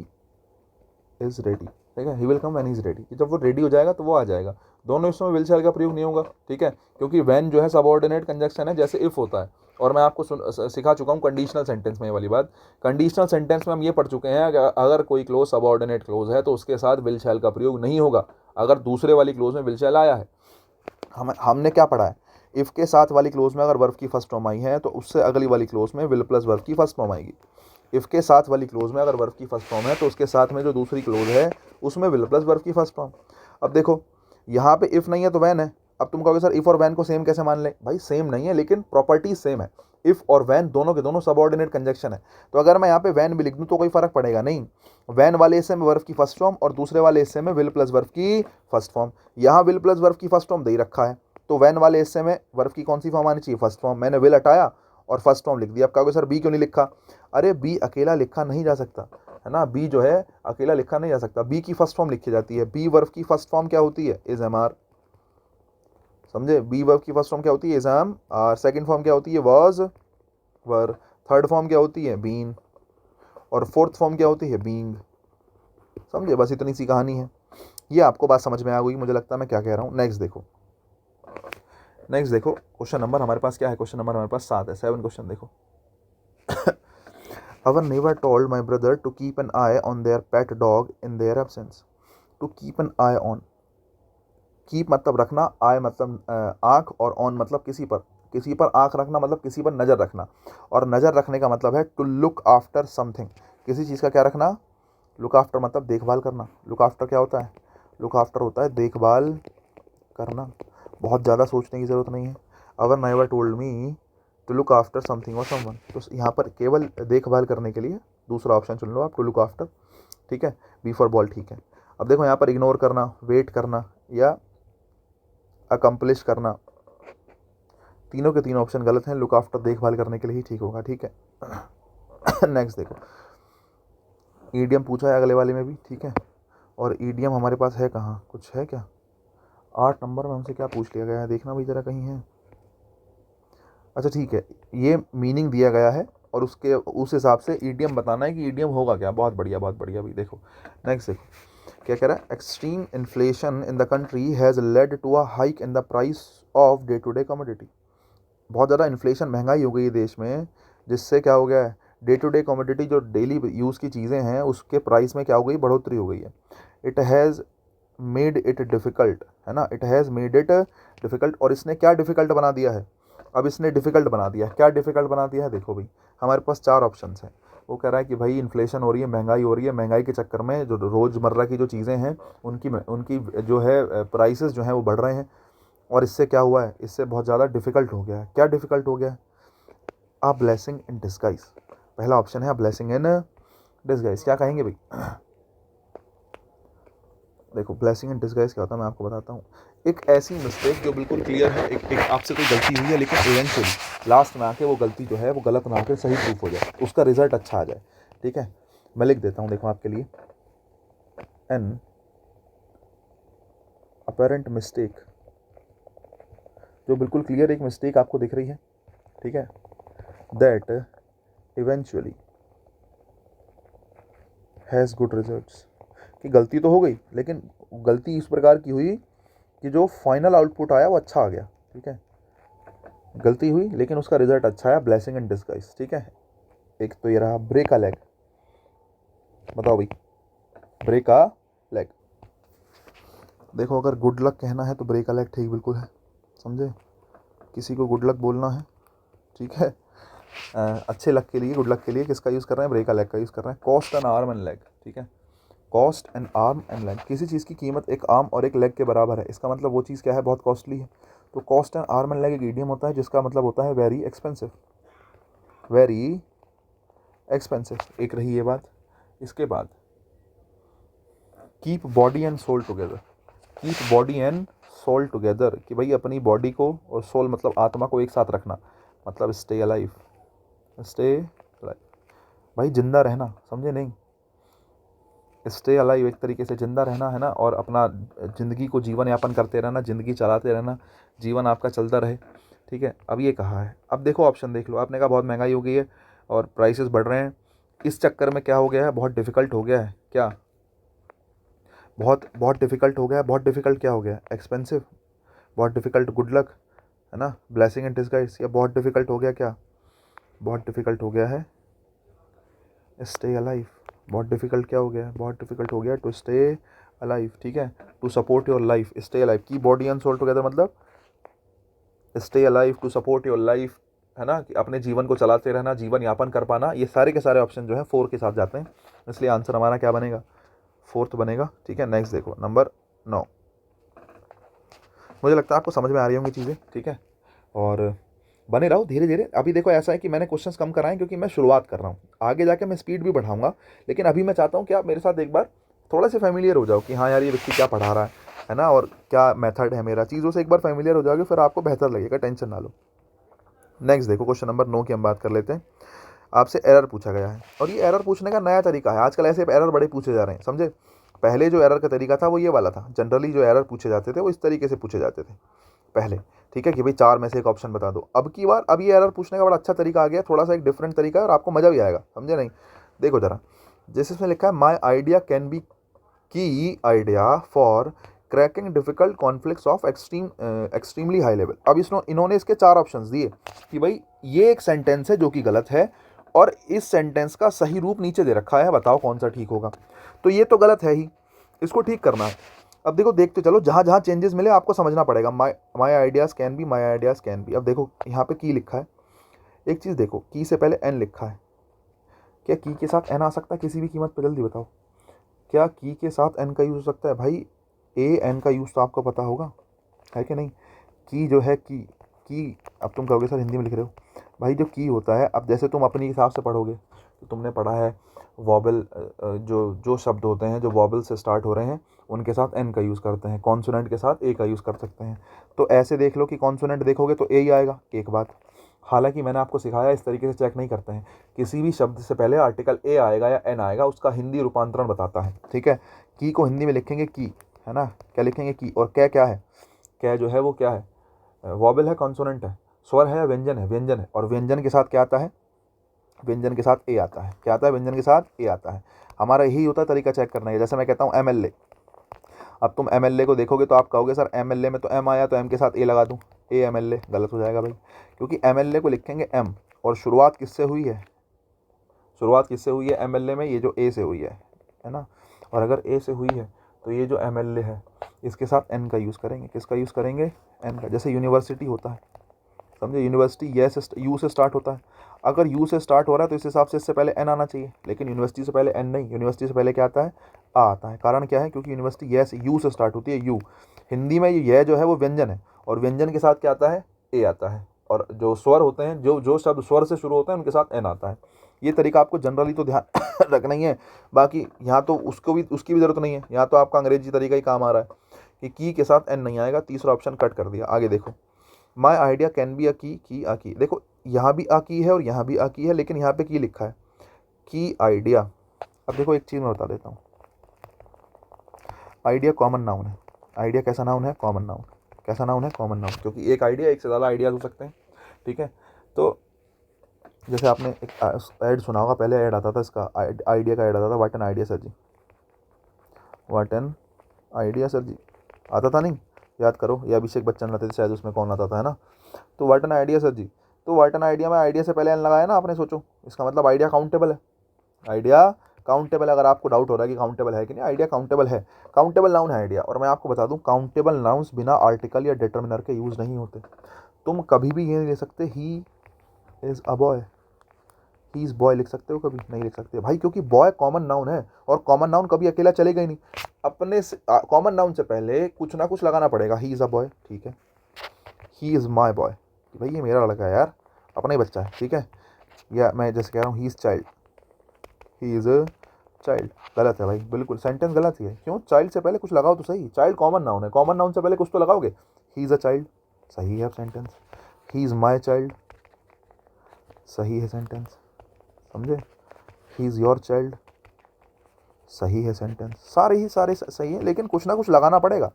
is ready, ठीक है। ही will come when he is ready, जब वो रेडी हो जाएगा तो वो आ जाएगा। दोनों इसमें विल शैल का प्रयोग नहीं होगा, ठीक है, क्योंकि व्हेन जो है सबऑर्डिनेट कंजक्शन है, जैसे इफ होता है। और मैं आपको सिखा चुका हूँ कंडीशनल सेंटेंस में ये वाली बात। कंडीशनल सेंटेंस में हम ये पढ़ चुके हैं कि अगर कोई क्लोज सबऑर्डिनेट क्लोज है तो उसके साथ विल शैल का प्रयोग नहीं होगा। अगर दूसरे वाली क्लोज में विल शैल आया है, हमने क्या पढ़ा है, इफ़ के साथ वाली क्लोज में अगर वर्ब की फर्स्ट फॉर्म आई है तो उससे अगली वाली क्लोज में विल प्लस वर्ब की फर्स्ट फॉर्म आएगी। इफ़ के साथ वाली क्लोज में अगर वर्ब की फर्स्ट फॉर्म है तो उसके साथ में जो दूसरी क्लोज है उसमें विल प्लस वर्ब की फर्स्ट फॉर्म। अब देखो यहाँ पे इफ़ नहीं है तो वैन है। अब तुम कहोगे सर इफ़ और वैन को सेम कैसे मान लें, भाई सेम नहीं है लेकिन प्रॉपर्टीज सेम है। इफ़ और वैन दोनों के दोनों सबऑर्डिनेट कंजक्शन है, तो अगर मैं यहाँ पे वैन भी लिख दूँ तो कोई फर्क पड़ेगा नहीं। वैन वाले हिस्से में वर्ब की फर्स्ट फॉर्म और दूसरे वाले हिस्से में विल प्लस वर्ब की फर्स्ट फॉर्म। यहाँ विल प्लस वर्ब की फर्स्ट फॉर्म दे ही रखा है, तो वैन वाले हिस्से में वर्ब की कौन सी फॉर्म आनी चाहिए, फर्स्ट फॉर्म। मैंने विल हटाया और फर्स्ट फॉर्म लिख दिया। अब कहोगे सर बी क्यों नहीं लिखा, अरे बी अकेला लिखा नहीं जा सकता है ना, बी जो है अकेला लिखा नहीं जा सकता। बी की फर्स्ट फॉर्म लिखी जाती है। बी वर्ब की फर्स्ट फॉर्म क्या होती है, इज एम आर। समझे। बी वर्ब की फर्स्ट फॉर्म क्या होती है, is am are. Second form क्या होती है, वाज वर। थर्ड फॉर्म क्या होती है, बीन। और फोर्थ फॉर्म क्या होती है, बीइंग। समझे। बस इतनी सी कहानी है। ये आपको बात समझ में आ गई मुझे लगता है मैं क्या कह रहा हूँ। नेक्स्ट देखो, नेक्स्ट देखो क्वेश्चन नंबर हमारे पास क्या है, क्वेश्चन नंबर हमारे पास 7 है। 7 क्वेश्चन देखो। Our neighbor told my brother to keep an eye on their pet dog in their absence. To keep an eye on, keep मतलब रखना, आई मतलब आँख, और ऑन मतलब किसी पर आँख रखना मतलब किसी पर नज़र रखना, और नज़र रखने का मतलब है टू लुक आफ्टर समथिंग, किसी चीज़ का क्या रखना, लुक आफ्टर मतलब देखभाल करना। लुक आफ्टर क्या होता है, लुक आफ्टर होता है देखभाल करना। बहुत ज़्यादा सोचने की ज़रूरत नहीं है। Our never told me to look after something or someone, तो यहाँ पर केवल देखभाल करने के लिए दूसरा ऑप्शन चुन लो आप, टू लुक आफ्टर, ठीक है, बी फॉर बॉल, ठीक है। अब देखो यहाँ पर इग्नोर करना, वेट करना या अकम्पलिश करना, तीनों के तीनों ऑप्शन गलत हैं। लुक आफ्टर देखभाल करने के लिए ही ठीक होगा, ठीक है। नेक्स्ट देखो, ईडियम पूछा है अगले वाले में भी, ठीक है, और ईडियम हमारे पास है कहाँ, कुछ है क्या, 8 नंबर में हमसे क्या पूछ लिया गया है, देखना भी ज़रा कहीं है। अच्छा ठीक है, ये मीनिंग दिया गया है और उसके उस हिसाब से ईडियम बताना है कि ईडियम होगा क्या। बहुत बढ़िया, बहुत बढ़िया। भी देखो नेक्स्ट देखो क्या कह रहा है, extreme inflation in the country has led to a hike in the price of day to day commodity. बहुत ज़्यादा इन्फ्लेशन, महंगाई हो गई है देश में, जिससे क्या हो गया है, डे टू डे कमोडिटी जो डेली यूज़ की चीज़ें हैं उसके प्राइस में क्या हो गई, बढ़ोतरी हो गई है। It has made it difficult, है ना, it has made it difficult, और इसने क्या डिफ़िकल्ट बना दिया है, अब इसने डिफ़िकल्ट बना दिया है। क्या डिफ़िकल्ट बना दिया है, देखो भाई हमारे पास 4 ऑप्शंस हैं। वो कह रहा है कि भाई इन्फ्लेशन हो रही है, महंगाई हो रही है, महंगाई के चक्कर में जो रोज़मर्रा की जो चीज़ें हैं उनकी जो है प्राइसेस जो हैं वो बढ़ रहे हैं, और इससे क्या हुआ है, इससे बहुत ज़्यादा डिफ़िकल्ट हो गया है। क्या डिफ़िकल्ट हो गया है, अ ब्लेसिंग इन डिस्गाइज, पहला ऑप्शन है अ ब्लेसिंग इन डिस्गाइज। क्या कहेंगे भाई, देखो ब्लेसिंग इन डिस्गाइज क्या होता है मैं आपको बताता हूँ। एक ऐसी मिस्टेक जो बिल्कुल क्लियर है, एक आपसे कोई गलती हुई है, लेकिन इवेंचुअली लास्ट में आके वो गलती जो है वो गलत ना होकर सही प्रूफ हो जाए, उसका रिजल्ट अच्छा आ जाए, ठीक है। मैं लिख देता हूँ, देखो आपके लिए, एन अपेरेंट मिस्टेक, जो बिल्कुल क्लियर एक मिस्टेक आपको दिख रही है, ठीक है, that eventually has good results, कि गलती तो हो गई लेकिन गलती इस प्रकार की हुई कि जो फाइनल आउटपुट आया वो अच्छा आ गया, ठीक है। गलती हुई लेकिन उसका रिजल्ट अच्छा आया, ब्लेसिंग इन डिस्गाइज, ठीक है। एक तो ये रहा ब्रेक अ लेग, बताओ भाई, ब्रेक अ लेग। देखो अगर गुड लक कहना है तो ब्रेक अ लेग ठीक बिल्कुल है, समझे, किसी को गुड लक बोलना है, ठीक है, अच्छे लक के लिए, गुड लक के लिए किसका यूज़ कर रहे हैं, ब्रेक अ लेग का यूज़ कर रहे हैं। Cost N arm and leg, ठीक है, cost N arm and leg, किसी चीज़ की कीमत एक आर्म और एक लेग के बराबर है, इसका मतलब वो चीज़ क्या है, बहुत कॉस्टली है। तो cost and arm and leg एक इडियम होता है जिसका मतलब होता है वेरी एक्सपेंसिव, वेरी एक्सपेंसिव, एक रही ये बात। इसके बाद keep body and soul together, keep body and soul together, कि भाई अपनी बॉडी को और सोल मतलब आत्मा को एक साथ रखना, मतलब स्टे अलाइव, स्टे अलाइव, भाई जिंदा रहना, समझे नहीं, स्टे अलाइव एक तरीके से जिंदा रहना, है ना, और अपना ज़िंदगी को जीवन यापन करते रहना, ज़िंदगी चलाते रहना, जीवन आपका चलता रहे, ठीक है। अब ये कहा है, अब देखो ऑप्शन देख लो, आपने कहा बहुत महंगाई हो गई है और प्राइसेस बढ़ रहे हैं, इस चक्कर में क्या हो गया है, बहुत डिफ़िकल्ट हो गया है, क्या, बहुत बहुत डिफ़िकल्ट हो गया है, बहुत डिफ़िकल्ट क्या हो गया है, एक्सपेंसिव, बहुत डिफ़िकल्ट गुड लक, है ना, ब्लेसिंग इन डिस्गाइज, या बहुत डिफ़िकल्ट हो गया क्या, बहुत डिफ़िकल्ट हो गया है स्टे अलाइव, बहुत डिफ़िकल्ट क्या हो गया, बहुत डिफ़िकल्ट हो गया टू स्टे अलाइव, ठीक है, to support your life, stay alive, keep body and soul together मतलब stay alive to support your life, है ना, कि अपने जीवन को चलाते रहना, जीवन यापन कर पाना, ये सारे के सारे ऑप्शन जो है 4 के साथ जाते हैं, इसलिए आंसर हमारा क्या बनेगा, 4th बनेगा, ठीक है। नेक्स्ट देखो नंबर 9, मुझे लगता है आपको समझ में आ रही होंगी चीज़ें, ठीक है, और बने रहो धीरे धीरे। अभी देखो ऐसा है कि मैंने क्वेश्चंस कम कराएं क्योंकि मैं शुरुआत कर रहा हूँ, आगे जाके मैं स्पीड भी बढ़ाऊंगा, लेकिन अभी मैं चाहता हूँ कि आप मेरे साथ एक बार थोड़ा सा फेमिलियर हो जाओ कि हाँ यार ये व्यक्ति क्या पढ़ा रहा है ना, और क्या मेथड है मेरा, चीज़ों से एक बार फेमिलियर हो जाओगे फिर आपको बेहतर लगेगा, टेंशन ना लो। नेक्स्ट देखो क्वेश्चन नंबर 9 की हम बात कर लेते हैं। आपसे एरर पूछा गया है, और ये एरर पूछने का नया तरीका है, आजकल ऐसे एरर बड़े पूछे जा रहे हैं, समझे। पहले जो एरर का तरीका था वो ये वाला था, जनरली जो एरर पूछे जाते थे वो इस तरीके से पूछे जाते थे पहले, ठीक है, कि भाई 4 में से एक ऑप्शन बता दो। अब की बार अब ये एरर पूछने का बड़ा अच्छा तरीका आ गया, थोड़ा सा एक डिफरेंट तरीका है और आपको मजा भी आएगा, समझे नहीं। देखो जरा, जैसे इसमें लिखा है माई आइडिया कैन बी की idea for cracking difficult conflicts of extremely high level. अब इन्होंने इसके 4 ऑप्शंस दिए कि भाई ये एक सेंटेंस है जो कि गलत है, और इस सेंटेंस का सही रूप नीचे दे रखा है, बताओ कौन सा ठीक होगा। तो ये तो गलत है ही, इसको ठीक करना है। अब देखो देखते चलो, जहाँ जहाँ चेंजेस मिले आपको समझना पड़ेगा। My ideas can be, my ideas can be. अब देखो यहाँ पे की लिखा है, एक चीज़ देखो, की से पहले एन लिखा है, क्या की के साथ एन आ सकता है किसी भी कीमत पर? जल्दी बताओ, क्या की के साथ एन का यूज़ हो सकता है? भाई ए एन का यूज़ तो आपको पता होगा, है कि नहीं? की जो है की अब तुम कहोगे सर हिंदी में लिख रहे हो। भाई जो की होता है, अब जैसे तुम अपने हिसाब से पढ़ोगे तो तुमने पढ़ा है वॉबल, जो जो शब्द होते हैं जो वॉबल से स्टार्ट हो रहे हैं उनके साथ एन का यूज़ करते हैं, कॉन्सोनेंट के साथ ए का यूज़ कर सकते हैं। तो ऐसे देख लो कि कॉन्सोनेंट देखोगे तो ए ही आएगा, एक बात। हालांकि मैंने आपको सिखाया इस तरीके से चेक नहीं करते हैं, किसी भी शब्द से पहले आर्टिकल ए आएगा या एन आएगा उसका हिंदी रूपांतरण बताता है, ठीक है। की को हिंदी में लिखेंगे की, है ना, क्या लिखेंगे की। और कै क्या है? कै जो है वो क्या है? वॉबल है, कॉन्सोनेंट है, स्वर है, व्यंजन है, व्यंजन है। और व्यंजन के साथ क्या आता है? व्यंजन के साथ ए आता है। क्या आता है? व्यंजन के साथ ए आता है। हमारा यही होता है तरीका चेक करने का। जैसे मैं कहता हूँ MLA, अब तुम MLA को देखोगे तो आप कहोगे सर MLA में तो एम आया तो एम के साथ ए लगा दूँ, ए MLA। गलत हो जाएगा भाई, क्योंकि MLA को लिखेंगे एम, और शुरुआत किससे हुई है? शुरुआत किससे हुई है MLA में? ये जो ए से हुई है ना। और अगर ए से हुई है तो ये जो MLA है इसके साथ एन का यूज़ करेंगे। किसका यूज़ करेंगे? एन का। जैसे यूनिवर्सिटी होता है, समझे, यूनिवर्सिटी ये से यू से स्टार्ट होता है। अगर यू से स्टार्ट हो रहा है तो इस हिसाब से इससे पहले एन आना चाहिए, लेकिन यूनिवर्सिटी से पहले एन नहीं, यूनिवर्सिटी से पहले क्या आता है? आ आता है। कारण क्या है? क्योंकि यूनिवर्सिटी ये से यू से स्टार्ट होती है, यू। हिंदी में ये जो है वो व्यंजन है, और व्यंजन के साथ क्या आता है? ए आता है। और जो स्वर होते हैं, जो जो शब्द स्वर से शुरू होते हैं उनके साथ एन आता है। ये तरीका आपको जनरली तो ध्यान रखना ही है। बाकी यहाँ तो उसकी भी ज़रूरत नहीं है, यहाँ तो आपका अंग्रेजी तरीका ही काम आ रहा है कि की के साथ एन नहीं आएगा। तीसरा ऑप्शन कट कर दिया। आगे देखो, my idea can be a की आ की। देखो यहाँ भी आ की है और यहाँ भी आ की है, लेकिन यहाँ पे की लिखा है, की आइडिया। अब देखो एक चीज़ मैं बता देता हूँ, आइडिया कॉमन नाउन है। आइडिया कैसा नाउन है? Common noun. कैसा नाउन है? कॉमन नाउन, क्योंकि एक आइडिया, एक से ज़्यादा आइडियाज हो सकते हैं, ठीक है। तो जैसे आपने एक ऐड सुना होगा, पहले ऐड आता था इसका, आइडिया का ऐड आता था, what an idea sir ji, what an idea sir ji, आता था नहीं? याद करो, या अभिषेक बच्चन आते थे शायद, उसमें कौन आता था, है ना। तो व्हाट एन आइडिया सर जी, तो व्हाट एन आइडिया में आइडिया से पहले एन लगाया ना आपने, सोचो इसका मतलब आइडिया काउंटेबल है। Idea countable. अगर आपको डाउट हो रहा है कि काउंटेबल है कि नहीं, आइडिया काउंटेबल है, काउंटेबल नाउन है आइडिया। और मैं आपको बता दूं, काउंटेबल नाउन्स बिना आर्टिकल या डिटर्मिनर के यूज़ नहीं होते। तुम कभी भी ये नहीं ले सकते he is a boy, he is boy लिख सकते हो? कभी नहीं लिख सकते भाई, क्योंकि बॉय कॉमन नाउन है, और कॉमन नाउन कभी अकेला चलेगा ही नहीं। अपने से कॉमन नाउन से पहले कुछ ना कुछ लगाना पड़ेगा। ही इज़ अ बॉय, ठीक है, ही इज़ माई बॉय, भाई ये मेरा लड़का है यार, अपना ही बच्चा है, ठीक है। या मैं जैसे कह रहा हूँ he is child, he is a child, गलत है भाई, बिल्कुल सेंटेंस गलत ही है। क्यों? चाइल्ड से पहले कुछ लगाओ तो सही। चाइल्ड कॉमन नाउन है, कॉमन नाउन से पहले कुछ तो लगाओगे। ही इज़ अ चाइल्ड, सही है अब sentence. He is my child, सही है सेंटेंस, समझे। ही इज़ योर चाइल्ड, सही है सेंटेंस। सारे ही सारे सही है, लेकिन कुछ ना कुछ लगाना पड़ेगा।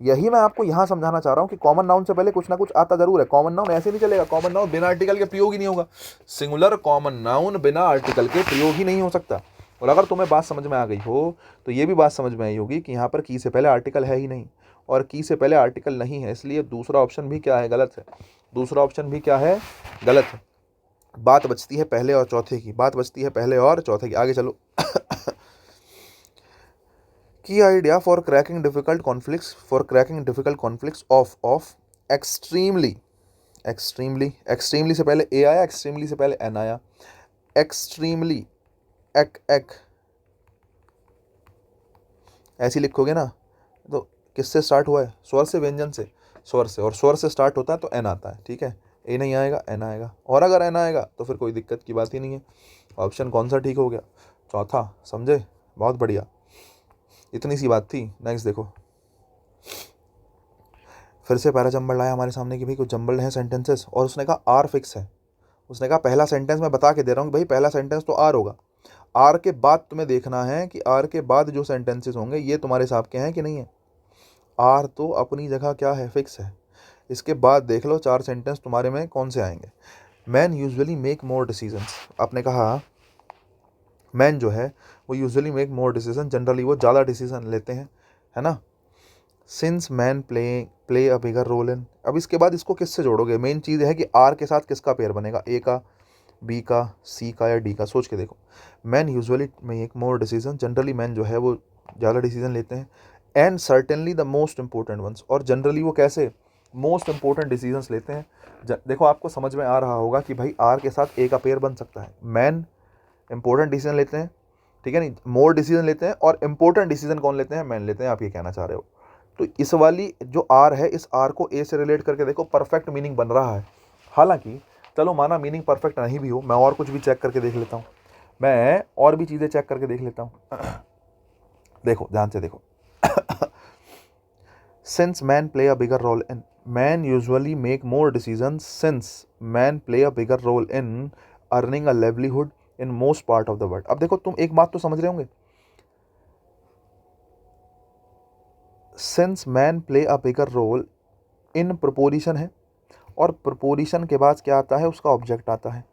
यही मैं आपको यहाँ समझाना चाह रहा हूँ कि कॉमन नाउन से पहले कुछ ना कुछ आता जरूर है। कॉमन नाउन ऐसे नहीं चलेगा, कॉमन नाउन बिना आर्टिकल के प्रयोग ही नहीं होगा। सिंगुलर कॉमन नाउन बिना आर्टिकल के प्रयोग ही नहीं हो सकता। और अगर तुम्हें बात समझ में आ गई हो तो ये भी बात समझ में आई होगी कि यहाँ पर की से पहले आर्टिकल है ही नहीं, और की से पहले आर्टिकल नहीं है, इसलिए दूसरा ऑप्शन भी क्या है? गलत है। दूसरा ऑप्शन भी क्या है? गलत है। बात बचती है पहले और चौथे की, बात बचती है पहले और चौथे की। आगे चलो। की idea for cracking difficult conflicts of extremely. Extremely से पहले ए आया, एक्सट्रीमली से पहले एन आया। एक्सट्रीमली, एक ऐसी लिखोगे ना तो किससे स्टार्ट हुआ है? स्वर से, व्यंजन से, स्वर से, और स्वर से स्टार्ट होता है तो एन आता है, ठीक है। ए नहीं आएगा, एन आएगा, और अगर एन आएगा तो फिर कोई दिक्कत की बात ही नहीं है। ऑप्शन कौन सा ठीक हो गया? चौथा, समझे, बहुत बढ़िया। इतनी सी बात थी। नेक्स्ट देखो, फिर से पैरा जंबल लाया हमारे सामने कि भाई कुछ जंबल हैं सेंटेंसेस, और उसने कहा आर फिक्स है। उसने कहा पहला सेंटेंस मैं बता के दे रहा हूँ कि भाई पहला सेंटेंस तो आर होगा। आर के बाद तुम्हें देखना है कि आर के बाद जो सेंटेंसेस होंगे ये तुम्हारे हिसाब के हैं कि नहीं है। आर तो अपनी जगह क्या है? फिक्स है। इसके बाद देख लो 4 सेंटेंस तुम्हारे में कौन से आएंगे। Man usually make more decisions. आपने कहा मैन जो है वो usually make more decision, generally वो ज़्यादा डिसीजन लेते हैं, है ना। Since man play a bigger role in. अब इसके बाद इसको किससे जोड़ोगे? मेन चीज़ है कि आर के साथ किसका पेयर बनेगा, ए का, बी का, सी का या डी का। सोच के देखो, man usually make more decision, generally man जो है वो ज़्यादा डिसीजन लेते हैं। And certainly the most important ones, और जनरली वो कैसे मोस्ट इंपॉर्टेंट डिसीजंस लेते हैं। देखो आपको समझ में आ रहा होगा कि भाई आर के साथ ए का पेयर बन सकता है। मैन इंपॉर्टेंट डिसीजन लेते हैं, ठीक है नहीं, मोर डिसीजन लेते हैं, और इंपॉर्टेंट डिसीजन कौन लेते हैं, मैन लेते हैं, आप ये कहना चाह रहे हो। तो इस वाली जो आर है, इस आर को ए से रिलेट करके देखो, परफेक्ट मीनिंग बन रहा है। हालांकि चलो माना मीनिंग परफेक्ट नहीं भी हो, मैं और कुछ भी चेक करके देख लेता हूँ, मैं और भी चीज़ें चेक करके देख लेता हूँ। देखो ध्यान से देखो। Since men play a bigger role in, men usually make more decisions since men play a bigger role in earning a livelihood in most part of the world. अब देखो तुम एक बात तो समझ रहे होंगे, since men play a bigger role in proposition है, और प्रपोजिशन के बाद क्या आता है, उसका ऑब्जेक्ट आता है,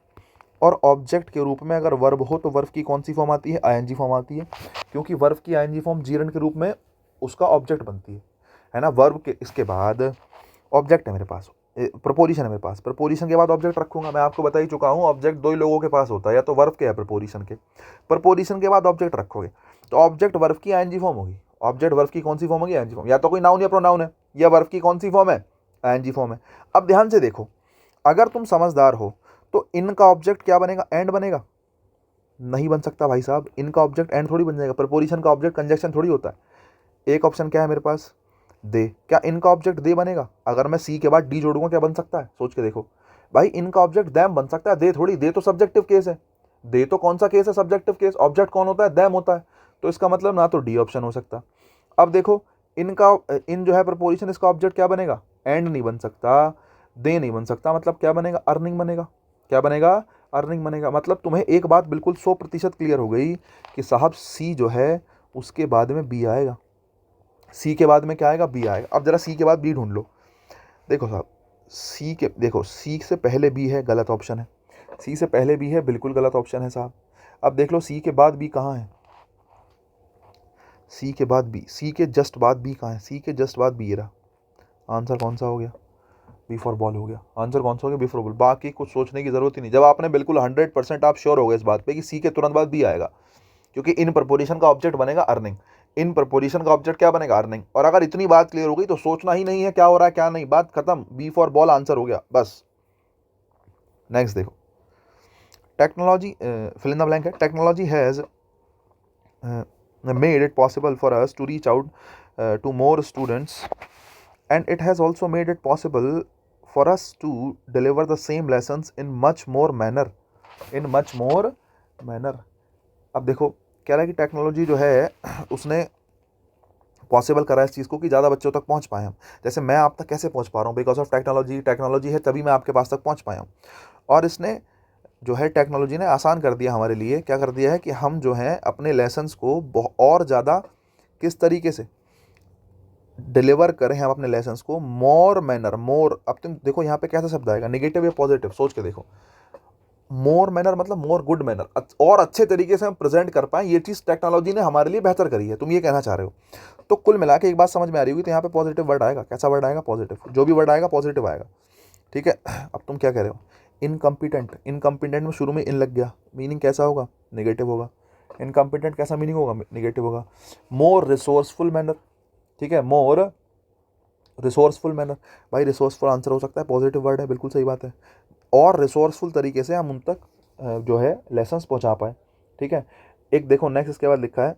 और ऑब्जेक्ट के रूप में अगर वर्ब हो तो वर्ब की कौन सी फॉर्म आती है, आईएनजी फॉर्म आती है, क्योंकि वर्ब की आईएनजी फॉर्म जीरन के रूप में उसका ऑब्जेक्ट बनती है ना। वर्ब के इसके बाद ऑब्जेक्ट है मेरे पास, प्रपोजिशन है मेरे पास, प्रपोजिशन के बाद ऑब्जेक्ट रखूंगा। मैं आपको बता ही चुका हूँ ऑब्जेक्ट दो ही लोगों के पास होता है, या तो वर्ब के या प्रपोजिशन के। प्रपोजिशन के बाद ऑब्जेक्ट रखोगे तो ऑब्जेक्ट वर्ब की आईएनजी फॉर्म होगी। ऑब्जेक्ट वर्ब की कौन सी फॉर्म होगी, आईएनजी फॉर्म, या तो कोई नाउन या प्रोनाउन है, या वर्ब की कौन सी फॉर्म है, आईएनजी फॉर्म है। अब ध्यान से देखो, अगर तुम समझदार हो तो इनका ऑब्जेक्ट क्या बनेगा, एंड बनेगा, नहीं बन सकता भाई साहब, इनका ऑब्जेक्ट एंड थोड़ी बन जाएगा, प्रपोजिशन का ऑब्जेक्ट कंजक्शन थोड़ी होता है। एक ऑप्शन क्या है मेरे पास, दे, क्या इनका ऑब्जेक्ट दे बनेगा, अगर मैं सी के बाद डी जोड़ूंगा क्या बन सकता है, सोच के देखो भाई, इनका ऑब्जेक्ट दैम बन सकता है, दे थोड़ी, दे तो सब्जेक्टिव केस है, दे तो कौन सा केस है, सब्जेक्टिव केस, ऑब्जेक्ट कौन होता है, दैम होता है, तो इसका मतलब ना तो डी ऑप्शन हो सकता। अब देखो इनका, इन जो है प्रपोजिशन, इसका ऑब्जेक्ट क्या बनेगा, एंड नहीं बन सकता, दे नहीं बन सकता, मतलब क्या बनेगा, अर्निंग बनेगा, क्या बनेगा, अर्निंग बनेगा। मतलब तुम्हें एक बात बिल्कुल 100% क्लियर हो गई कि साहब सी जो है उसके बाद में बी आएगा, सी के बाद में क्या आएगा, बी आएगा। अब जरा सी के बाद बी ढूंढ लो। देखो साहब सी के, देखो सी से पहले बी है, गलत ऑप्शन है, सी से पहले बी है, बिल्कुल गलत ऑप्शन है साहब। अब देख लो सी के बाद बी कहाँ है, सी के बाद बी, सी के जस्ट बाद बी कहाँ है, सी के जस्ट बाद बी रहा। आंसर कौन सा हो गया, बी फॉर बॉल हो गया। आंसर कौन सा हो गया, बी फॉर बॉल। बाकी कुछ सोचने की जरूरत ही नहीं, जब आपने बिल्कुल 100% आप श्योर हो गए इस बात पे कि सी के तुरंत बाद बी आएगा, क्योंकि इन प्रपोजिशन का ऑब्जेक्ट बनेगा अर्निंग, इन प्रपोजिशन का ऑब्जेक्ट क्या बनेगा, अर्निंग। और अगर इतनी बात क्लियर हो गई तो सोचना ही नहीं है क्या हो रहा है क्या नहीं, बात खत्म, बी फॉर बॉल आंसर हो गया बस। नेक्स्ट देखो, technology, fill in the blank है, technology has made it possible for us to reach out to more students, and it has also made it possible for us to deliver the same lessons in much more manner, in much more manner। अब देखो कह रहा है कि technology जो है उसने possible करा इस चीज़ को कि ज़्यादा बच्चों तक पहुंच पाए हम। जैसे मैं आप तक कैसे पहुंच पा रहा हूँ, बिकॉज ऑफ टेक्नोलॉजी, टेक्नोलॉजी है तभी मैं आपके पास तक पहुंच पाया हूँ। और इसने जो है टेक्नोलॉजी ने आसान कर दिया हमारे लिए, क्या कर दिया है कि हम जो है अपने लेसन्स को और ज़्यादा किस तरीके से डिलीवर करें हम अपने लेसन्स को, मोर मैनर, मोर। अब तुम देखो यहाँ पे कैसा शब्द आएगा, नेगेटिव या पॉजिटिव, सोच के देखो। मोर मैनर मतलब मोर गुड मैनर, और अच्छे तरीके से हम प्रेजेंट कर पाएं, ये चीज़ टेक्नोलॉजी ने हमारे लिए बेहतर करी है, तुम ये कहना चाह रहे हो। तो कुल मिला के एक बात समझ में आ रही होगी, तो यहाँ पे पॉजिटिव वर्ड आएगा। कैसा वर्ड आएगा, पॉजिटिव, जो भी वर्ड आएगा पॉजिटिव आएगा, ठीक है। अब तुम क्या कह रहे हो, इनकम्पिटेंट, इनकम्पिटेंट में शुरू में इन लग गया, मीनिंग कैसा होगा, नेगेटिव होगा। इनकम्पिटेंट कैसा मीनिंग होगा, नेगेटिव होगा। मोर रिसोर्सफुल मैनर, ठीक है, मोर रिसोर्सफुल मैनर, भाई रिसोर्सफुल आंसर हो सकता है, पॉजिटिव वर्ड है, बिल्कुल सही बात है। और रिसोर्सफुल तरीके से हम उन तक जो है लेसन्स पहुंचा पाए, ठीक है। एक देखो नेक्स्ट इसके बाद लिखा है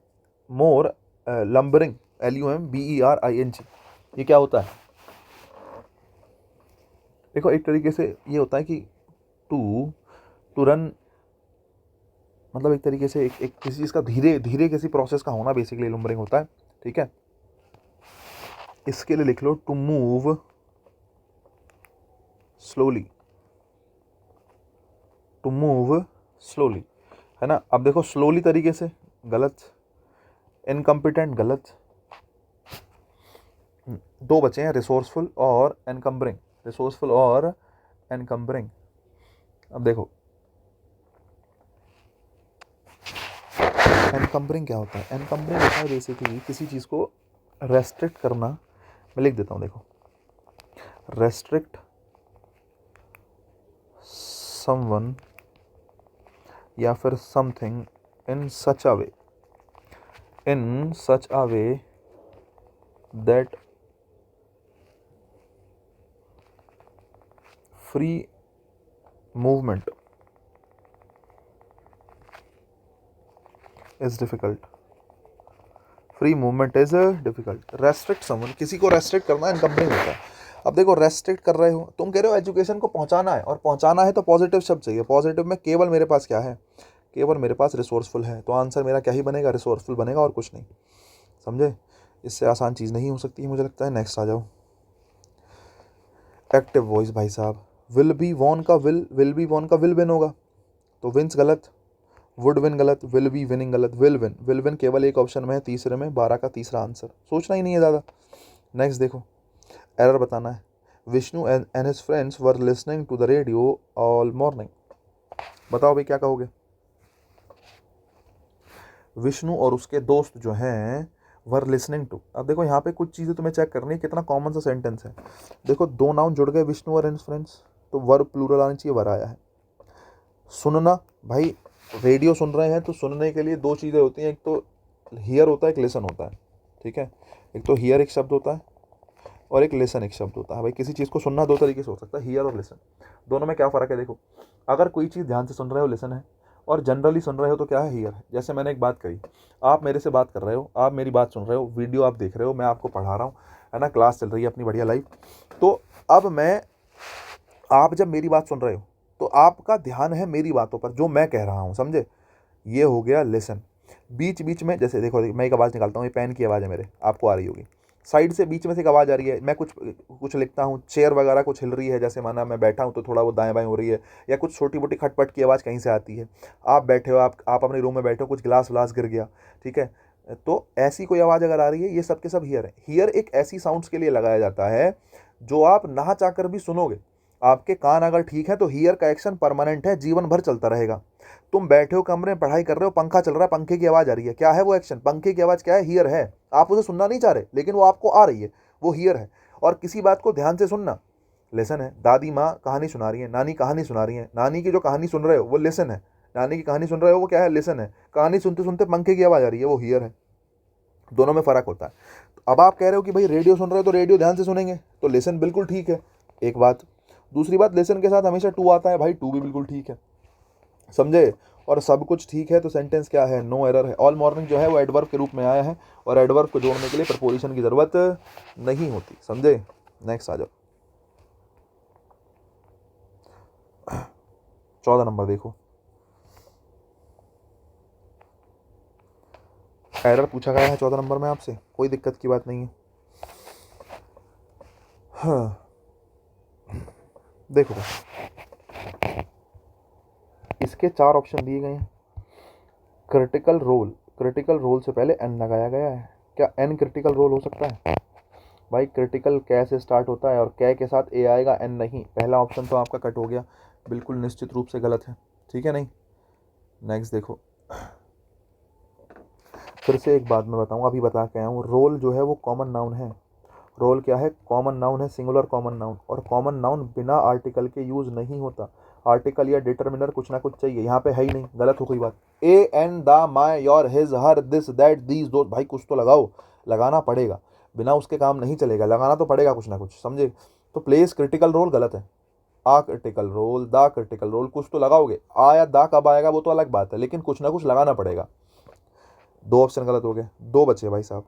मोर लम्बरिंग, LUMBERING, ये क्या होता है। देखो एक तरीके से ये होता है कि टू रन, मतलब एक तरीके से एक किसी चीज़ का धीरे धीरे किसी प्रोसेस का होना, बेसिकली लम्बरिंग होता है, ठीक है। इसके लिए लिख लो to move slowly, to move slowly, है ना। अब देखो स्लोली तरीके से गलत, इनकम्पिटेंट गलत, दो बचे हैं, रिसोर्सफुल और एनकम्बरिंग, रिसोर्सफुल और एनकम्बरिंग। अब देखो एनकम्बरिंग क्या होता है, एनकम्बरिंग होता है बेसिकली किसी चीज़ को रेस्ट्रिक्ट करना। मैं लिख देता हूँ, देखो, रेस्ट्रिक्ट समवन या फिर something in such a way, in such a way that free movement is difficult. Free movement is difficult. Restrict someone, किसी को रेस्ट्रिक्ट करना इनकम्प्लीट होता है। अब देखो रेस्ट्रिक्ट कर रहे हो, तुम कह रहे हो एजुकेशन को पहुंचाना है, और पहुंचाना है तो पॉजिटिव शब्द चाहिए। पॉजिटिव में केवल मेरे पास क्या है, केवल मेरे पास रिसोर्सफुल है, तो आंसर मेरा क्या ही बनेगा, रिसोर्सफुल बनेगा और कुछ नहीं। समझे, इससे आसान चीज़ नहीं हो सकती है मुझे लगता है। नेक्स्ट आ जाओ। एक्टिव वॉइस भाई साहब, विल बी वॉन का विल बी वॉन का विल विन होगा, तो विंस गलत, वुड विन गलत, विल बी विनिंग गलत, विल विन केवल एक ऑप्शन में है, तीसरे में 12 का तीसरा आंसर, सोचना ही नहीं है ज़्यादा। नेक्स्ट देखो, एरर बताना है। Vishnu and his friends were listening to the radio all morning. बताओ भाई क्या कहोगे। विष्णु और उसके दोस्त जो हैं वर लिसनिंग टू। अब देखो यहाँ पे कुछ चीज़ें तुम्हें चेक करनी है, कितना कॉमन सा सेंटेंस है। देखो दो नाउन जुड़ गए, विष्णु और हिज फ्रेंड्स, तो वर्ब प्लूरल आनी चाहिए, वर आया है। सुनना, भाई रेडियो सुन रहे हैं तो सुनने के लिए दो चीज़ें होती हैं, एक तो हियर होता है, एक लिसन होता है, ठीक है। एक तो हियर एक शब्द होता है और एक लिसन एक शब्द होता है। भाई किसी चीज़ को सुनना दो तरीके से हो सकता है, हियर और लिसन। दोनों में क्या फ़र्क है देखो, अगर कोई चीज़ ध्यान से सुन रहे हो लिसन है, और जनरली सुन रहे हो तो क्या है, हियर है। जैसे मैंने एक बात कही, आप मेरे से बात कर रहे हो, आप मेरी बात सुन रहे हो, वीडियो आप देख रहे हो, मैं आपको पढ़ा रहा हूँ, है ना, क्लास चल रही है अपनी बढ़िया लाइफ। तो अब मैं, आप जब मेरी बात सुन रहे हो तो आपका ध्यान है मेरी बातों पर, जो मैं कह रहा हूँ, समझे, ये हो गया लिसन। बीच बीच में जैसे देखो, मैं एक आवाज़ निकालता हूँ, ये पेन की आवाज़ है मेरे, आपको आ रही होगी। साइड से बीच में से एक आवाज़ आ रही है, मैं कुछ कुछ लिखता हूँ, चेयर वगैरह कुछ हिल रही है, जैसे माना मैं बैठा हूँ तो थोड़ा वो दाएं बाएं हो रही है, या कुछ छोटी मोटी खटपट की आवाज़ कहीं से आती है। आप बैठे हो, आप अपने रूम में बैठे हो, कुछ गिलास व्लास गिर गया, ठीक है, तो ऐसी कोई आवाज़ अगर आ रही है, ये सब के सब हियर है। हियर एक ऐसी साउंड्स के लिए लगाया जाता है जो आप नहा चाह कर भी सुनोगे। आपके कान अगर ठीक है तो हियर का एक्शन परमानेंट है, जीवन भर चलता रहेगा। तुम बैठे हो कमरे में, पढ़ाई कर रहे हो, पंखा चल रहा है, पंखे की आवाज़ आ रही है, क्या है वो एक्शन, पंखे की आवाज़ क्या है, हियर है। आप उसे सुनना नहीं चाह रहे, लेकिन वो आपको आ रही है, वो हियर है। और किसी बात को ध्यान से सुनना लेसन है। दादी माँ कहानी सुना रही है, नानी कहानी सुना रही है, नानी की जो कहानी सुन रहे हो वो लेसन है, नानी की कहानी सुन रहे हो वो क्या है, लेसन है। कहानी सुनते सुनते पंखे की आवाज़ आ रही है, वो हियर है। दोनों में फ़र्क होता है। तो अब आप कह रहे हो कि भाई रेडियो सुन रहे हो तो रेडियो ध्यान से सुनेंगे, तो लेसन बिल्कुल ठीक है, एक बात। दूसरी बात, लेसन के साथ हमेशा टू आता है, भाई टू भी बिल्कुल ठीक है, समझे। और सब कुछ ठीक है तो सेंटेंस क्या है, नो एरर है। ऑल मॉर्निंग जो है वो एडवर्ब के रूप में आया है, और एडवर्ब को जोड़ने के लिए प्रपोजिशन की जरूरत नहीं होती, समझे। नेक्स्ट आ जाओ, 14 नंबर देखो। एरर पूछा गया है 14 नंबर में आपसे, कोई दिक्कत की बात नहीं है। हाँ देखो, इसके 4 ऑप्शन दिए गए हैं। क्रिटिकल रोल, क्रिटिकल रोल से पहले एन लगाया गया है, क्या एन क्रिटिकल रोल हो सकता है। भाई क्रिटिकल कै से स्टार्ट होता है, और कै के साथ ए आएगा, एन नहीं। पहला ऑप्शन तो आपका कट हो गया, बिल्कुल निश्चित रूप से गलत है, ठीक है नहीं। नेक्स्ट देखो, फिर से एक बात मैं बताऊँ, अभी बता के आया हूँ, रोल जो है वो कॉमन नाउन है। रोल क्या है, कॉमन नाउन है, सिंगुलर कॉमन नाउन। और कॉमन नाउन बिना आर्टिकल के यूज नहीं होता, आर्टिकल या डिटर्मिनर कुछ ना कुछ चाहिए, यहाँ पे है ही नहीं, गलत हो गई बात। A an the my your his her this that these दो, भाई कुछ तो लगाओ, लगाना पड़ेगा, बिना उसके काम नहीं चलेगा, लगाना तो पड़ेगा कुछ ना कुछ, समझे। तो प्लेस क्रिटिकल रोल गलत है, a critical role, the critical role, कुछ तो लगाओगे। आ या दा कब आएगा वो तो अलग बात है, लेकिन कुछ ना कुछ लगाना पड़ेगा। 2 ऑप्शन गलत हो गए, 2 बचे भाई साहब।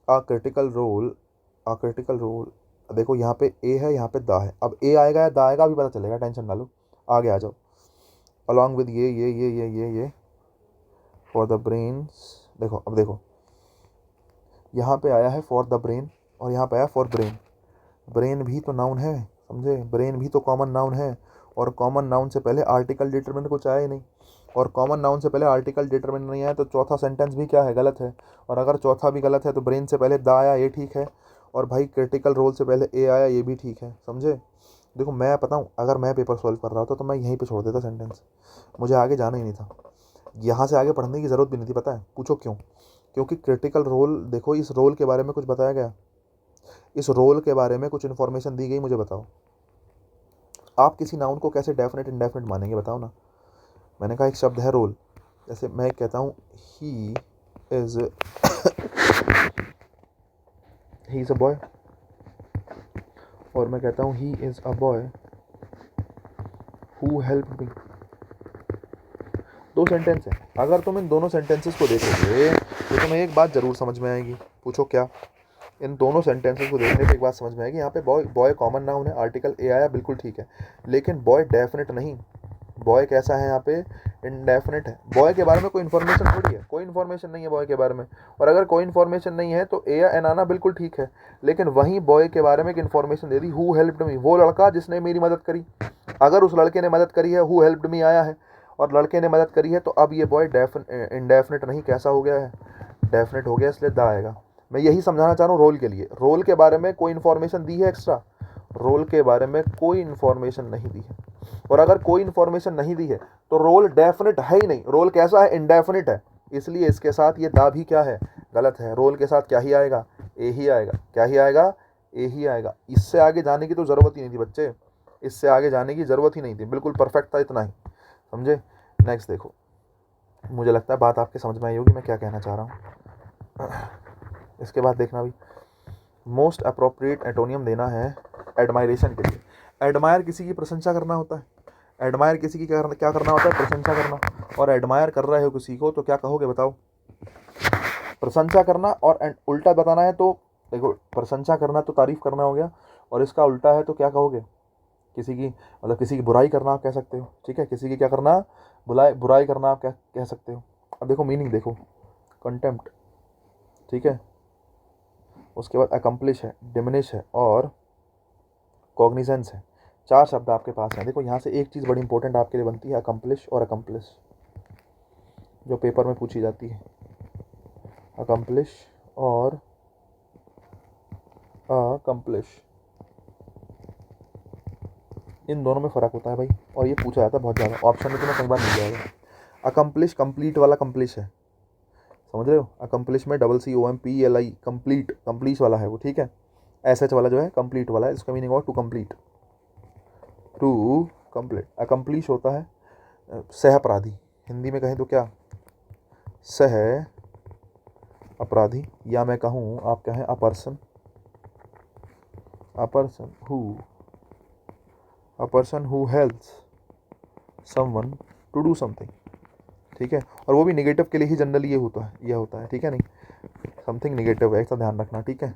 आ क्रिटिकल रोल, आ क्रिटिकल रोल, देखो यहाँ पे ए है, यहाँ पे दा है, अब ए आएगा या दा आएगा अभी पता चलेगा, टेंशन ना लो, आगे आ जाओ। अलॉन्ग विद ये फॉर द ब्रेन्स। देखो अब देखो, यहाँ पे आया है फॉर द ब्रेन, और यहाँ पे आया फॉर ब्रेन। ब्रेन भी तो नाउन है, समझे, ब्रेन भी तो कॉमन नाउन है, और कॉमन नाउन से पहले आर्टिकल डिटरमिनेंट कुछ आया ही नहीं, और कॉमन नाउन से पहले आर्टिकल डिटरमिनेंट नहीं आया, तो चौथा सेंटेंस भी क्या है, गलत है। और अगर चौथा भी गलत है तो ब्रेन से पहले दा आया, ये ठीक है, और भाई क्रिटिकल रोल से पहले ए आया, ये भी ठीक है, समझे। देखो मैं बताऊँ, अगर मैं पेपर सॉल्व कर रहा होता तो मैं यहीं पे छोड़ देता सेंटेंस, मुझे आगे जाना ही नहीं था, यहाँ से आगे पढ़ने की ज़रूरत भी नहीं थी। पता है पूछो क्यों, क्योंकि क्रिटिकल रोल, देखो इस रोल के बारे में कुछ बताया गया, इस रोल के बारे में कुछ इन्फॉर्मेशन दी गई, मुझे बताओ। आप किसी नाउन को कैसे डेफिनेट इंडेफिनेट मानेंगे, बताओ ना। मैंने कहा एक शब्द है रोल, जैसे मैं कहता हूँ he is he is a boy, और मैं कहता हूँ he is a boy who help me. दो सेंटेंस है, अगर तुम इन दोनों सेंटेंसेस को देखोगे तो तुम्हें एक बात ज़रूर समझ में आएगी। पूछो क्या? इन दोनों सेंटेंसेस को देखने पे एक बात समझ में आएगी। यहाँ पे बॉय बॉय कॉमन नाउन है, आर्टिकल ए आया, बिल्कुल ठीक है, लेकिन बॉय डेफिनेट नहीं। बॉय कैसा है यहाँ पे? इंडेफिनेट है। बॉय के बारे में कोई इन्फॉर्मेशन थोड़ी है, कोई इन्फॉर्मेशन नहीं है बॉय के बारे में, और अगर कोई इन्फॉर्मेशन नहीं है तो ए या एन आना बिल्कुल ठीक है, लेकिन वहीं बॉय के बारे में एक information they the, who helped me, वो लड़का जिसने मेरी मदद करी। अगर उस लड़के ने मदद करी है, हु हेल्प्ड मी आया है, और लड़के ने मदद करी है, तो अब ये बॉय इंडेफिनेट नहीं कैसा हो गया है? डेफिनेट हो गया, इसलिए द आएगा। मैं यही समझाना चाह रहा हूँ रोल के लिए। रोल के बारे में कोई इन्फॉर्मेशन दी है एक्स्ट्रा? रोल के बारे में कोई इन्फॉर्मेशन नहीं दी है, और अगर कोई इन्फॉर्मेशन नहीं दी है तो रोल डेफिनेट है ही नहीं। रोल कैसा है? इंडेफिनिट है, इसलिए इसके साथ ये दा भी क्या है? गलत है। रोल के साथ क्या ही आएगा? ए ही आएगा। क्या ही आएगा? ए ही आएगा। इससे आगे जाने की तो ज़रूरत ही नहीं थी बच्चे, इससे आगे जाने की ज़रूरत ही नहीं थी, बिल्कुल परफेक्ट था, इतना ही। समझे? नेक्स्ट देखो, मुझे लगता है बात आपके समझ में आई होगी मैं क्या कहना चाह रहा हूँ। इसके बाद देखना भी, मोस्ट अप्रोप्रिएट एटोनियम देना है एडमायरेशन के लिए। एडमायर किसी की प्रशंसा करना होता है, एडमायर किसी की क्या करना होता है? प्रशंसा करना। और एडमायर कर रहे हो किसी को तो क्या कहोगे बताओ? प्रशंसा करना, और उल्टा बताना है तो देखो, प्रशंसा करना तो तारीफ करना हो गया, और इसका उल्टा है तो क्या कहोगे? किसी की मतलब किसी की बुराई करना आप कह सकते हो, ठीक है, किसी की क्या करना? बुराई करना आप क्या कह सकते हो। अब देखो मीनिंग देखो, कंटेम्प्ट, ठीक है, उसके बाद अकम्प्लिश है, डिमिनिश है, और कॉग्निजेंस है। चार शब्द आपके पास हैं। देखो यहाँ से एक चीज़ बड़ी इंपॉर्टेंट आपके लिए बनती है, अकम्प्लिश और अकम्प्लिश, जो पेपर में पूछी जाती है। अकम्प्लिश और अकम्प्लिश, इन दोनों में फ़र्क होता है भाई, और ये पूछा जाता है बहुत ज़्यादा, ऑप्शन में तुम्हें कई बार मिल जाएगा। अकम्प्लिश कंप्लीट वाला कंप्लिश है, समझ रहे हो? अकम्प्लिश में COMPLI, कंप्लीट, कंप्लीश वाला है वो, ठीक है। SH वाला जो है कंप्लीट वाला है, इसका मीनिंग हुआ to complete, to complete. Accomplish होता है सह अपराधी, हिंदी में कहें तो क्या? सह अपराधी, या मैं कहूँ आप कहें a person, a person who helps someone to do something, ठीक है। और वो भी निगेटिव के लिए ही जनरली ये होता है, ठीक है, नहीं समथिंग निगेटिव है, ऐसा ध्यान रखना, ठीक है।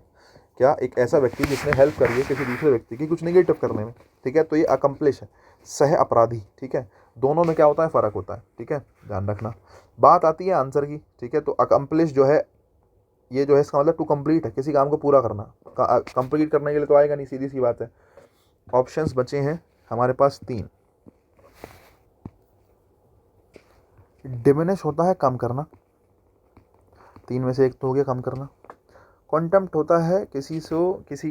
क्या? एक ऐसा व्यक्ति जिसने हेल्प करी है किसी दूसरे व्यक्ति की कुछ निगेटिव करने में, ठीक है, तो ये अकम्प्लिश है। सह अपराधी, ठीक है, दोनों में क्या होता है? फ़र्क होता है, ठीक है, ध्यान रखना। बात आती है आंसर की, ठीक है, तो अकम्प्लिश जो है, ये जो है इसका मतलब टू कंप्लीट है, किसी काम को पूरा करना। कंप्लीट करने के लिए तो आएगा नहीं, सीधी सी बात है। ऑप्शंस बचे हैं हमारे पास 3। डिमिनिश होता है कम करना, 3 में से एक तो हो गया कम करना। कॉन्टेम्प्ट होता है किसी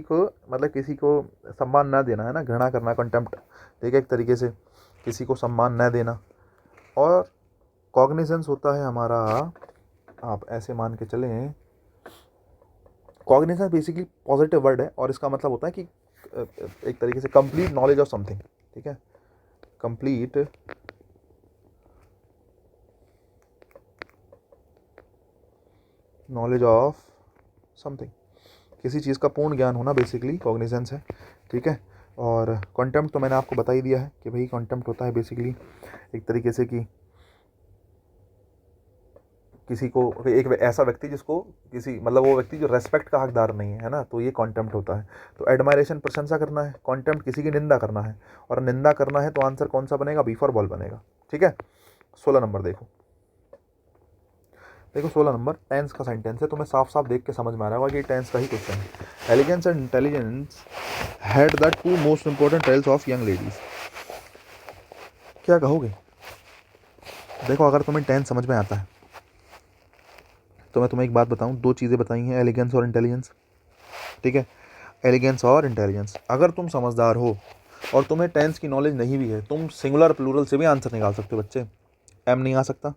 को मतलब किसी को सम्मान ना देना, है ना, घृणा करना, कॉन्टेम्प्ट, ठीक है, एक तरीके से किसी को सम्मान न देना। और कॉग्निजेंस होता है हमारा, आप ऐसे मान के चलें, कॉग्निजेंस बेसिकली पॉजिटिव वर्ड है, और इसका मतलब होता है कि एक तरीके से कंप्लीट नॉलेज ऑफ समथिंग, ठीक है, कंप्लीट नॉलेज ऑफ समथिंग, किसी चीज़ का पूर्ण ज्ञान होना बेसिकली कॉग्निजेंस है, ठीक है। और कॉन्टेम्प्ट तो मैंने आपको बता ही दिया है कि भाई कॉन्टेम्प्ट होता है बेसिकली एक तरीके से कि किसी को, एक ऐसा व्यक्ति जिसको किसी मतलब वो व्यक्ति जो रेस्पेक्ट का हकदार नहीं है ना, तो ये कॉन्टेम्प्ट होता है। तो एडमायरेशन प्रशंसा करना है, कॉन्टेम्प्ट किसी की निंदा करना है, और निंदा करना है तो आंसर कौन सा बनेगा? बी फॉर बॉल बनेगा, ठीक है। 16 नंबर देखो, 16 नंबर टेंस का सेंटेंस है, तुम्हें साफ साफ देख के समझ में आ रहा होगा कि टेंस का ही क्वेश्चन है। Elegance and intelligence had the 2 most important traits of young ladies. क्या कहोगे? देखो अगर तुम्हें टेंस समझ में आता है तो मैं तुम्हें एक बात बताऊं, 2 चीज़ें बताई हैं, एलिगेंस और इंटेलिजेंस, ठीक है, एलिगेंस और इंटेलिजेंस। अगर तुम समझदार हो और तुम्हें टेंस की नॉलेज नहीं भी है, तुम सिंगुलर प्लूरल से भी आंसर निकाल सकते हो बच्चे। एम नहीं आ सकता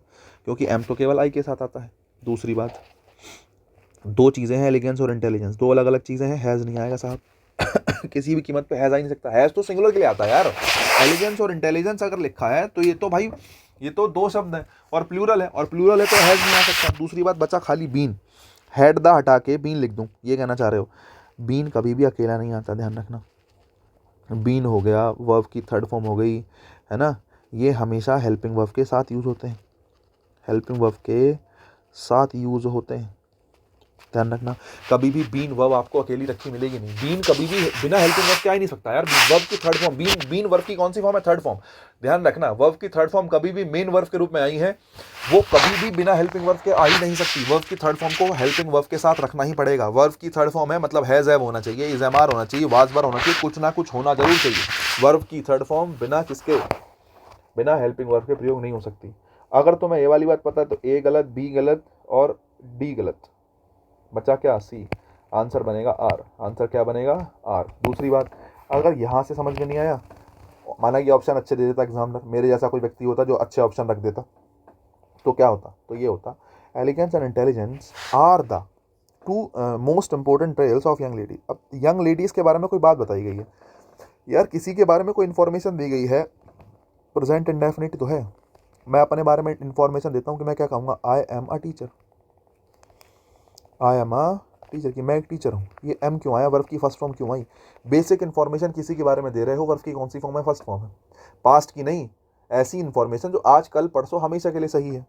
क्योंकि एम तो केवल आई के साथ आता है। दूसरी बात, 2 चीज़ें हैं एलिगेंस और इंटेलिजेंस, 2 अलग अलग चीज़ें हैं। हैज़ नहीं आएगा साहब किसी भी कीमत पे हैज़ आ ही नहीं सकता। हैज़ तो सिंगुलर के लिए आता है यार। एलिगेंस और इंटेलिजेंस अगर लिखा है तो ये तो भाई ये तो 2 शब्द हैं और प्लूरल है, और प्लूरल है तो हैज़ नहीं आ सकता। दूसरी बात बचा खाली बीन, हेड द हटा के बीन लिख दूं, ये कहना चाह रहे हो। बीन कभी भी अकेला नहीं आता, ध्यान रखना। बीन हो गया, वर्ब की थर्ड फॉर्म हो गई, है ना, ये हमेशा हेल्पिंग वर्ब के साथ यूज़ होते हैं, हेल्पिंग वर्ब के साथ यूज़ होते हैं, ध्यान रखना। कभी भी बीन वर्ब आपको अकेली रखी मिलेगी नहीं। बीन कभी भी बिना हेल्पिंग वर्ब के आ ही नहीं सकता यार। वर्ब की थर्ड फॉर्म, बीन वर्ब की कौन सी फॉर्म है? Third form. ध्यान रखना, वर्ब की थर्ड फॉर्म कभी भी मेन वर्ब के रूप में आई है, वो कभी भी बिना हेल्पिंग वर्ब के आ ही नहीं सकती। वर्ब की थर्ड फॉर्म को हेल्पिंग वर्ब के साथ रखना ही पड़ेगा। वर्ब की थर्ड फॉर्म है मतलब हैज हैव होना चाहिए, इज एम आर होना चाहिए, वाज वर होना चाहिए, कुछ ना कुछ होना जरूर चाहिए। वर्ब की थर्ड फॉर्म बिना किसके, बिना हेल्पिंग वर्ब के प्रयोग नहीं हो सकती। अगर तुम्हें ये वाली बात पता है तो ए गलत, बी गलत और डी गलत, बचा क्या? सी। आंसर बनेगा आर। आंसर क्या बनेगा? आर। दूसरी बात, अगर यहाँ से समझ में नहीं आया, माना कि ऑप्शन अच्छे दे देता एग्जामिनर, मेरे जैसा कोई व्यक्ति होता जो अच्छे ऑप्शन रख देता, तो क्या होता? तो ये होता, elegance and intelligence are the two most important traits of young lady. अब यंग लेडीज़ के बारे में कोई बात बताई गई है यार, किसी के बारे में कोई इन्फॉर्मेशन दी गई है, प्रेजेंट इंडेफिनिट तो है। मैं अपने बारे में इन्फॉर्मेशन देता हूँ कि मैं क्या कहूँगा, I am a teacher, I am a teacher, कि मैं एक टीचर हूँ। ये एम क्यों आया? वर्ब की फर्स्ट फॉर्म क्यों आई? बेसिक इन्फॉर्मेशन किसी के बारे में दे रहे हो, वर्ब की कौन सी फॉर्म है? फर्स्ट फॉर्म है। पास्ट की नहीं, ऐसी इन्फॉर्मेशन जो आज कल परसों हमेशा के लिए सही है,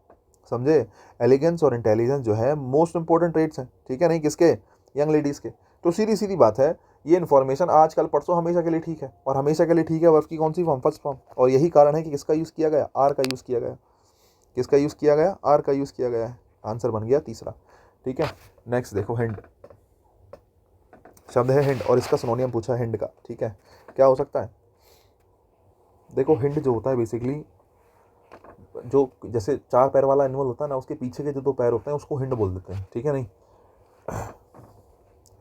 समझे। एलिगेंस और इंटेलिजेंस जो है मोस्ट इंपॉर्टेंट ट्रेट्स हैं, ठीक है, नहीं किसके? यंग लेडीज़ के। तो सीधी सीधी बात है, ये इन्फॉर्मेशन आज कल परसों हमेशा के लिए ठीक है, और हमेशा के लिए ठीक है वर्ब की कौन सी फॉर्म? First form. और यही कारण है कि किसका यूज़ किया गया? आर का यूज़ किया गया। किसका यूज़ किया गया? आर का यूज़ किया गया है। आंसर बन गया तीसरा, ठीक है। नेक्स्ट देखो, हिंड शब्द है, हिंड, और इसका सिनोनियम पूछा है हिंड का, ठीक है। क्या हो सकता है? देखो, हिंड जो होता है बेसिकली, जो जैसे चार पैर वाला एनिमल होता है ना, उसके पीछे के जो दो पैर होते हैं उसको हिंड बोल देते हैं, ठीक है, नहीं।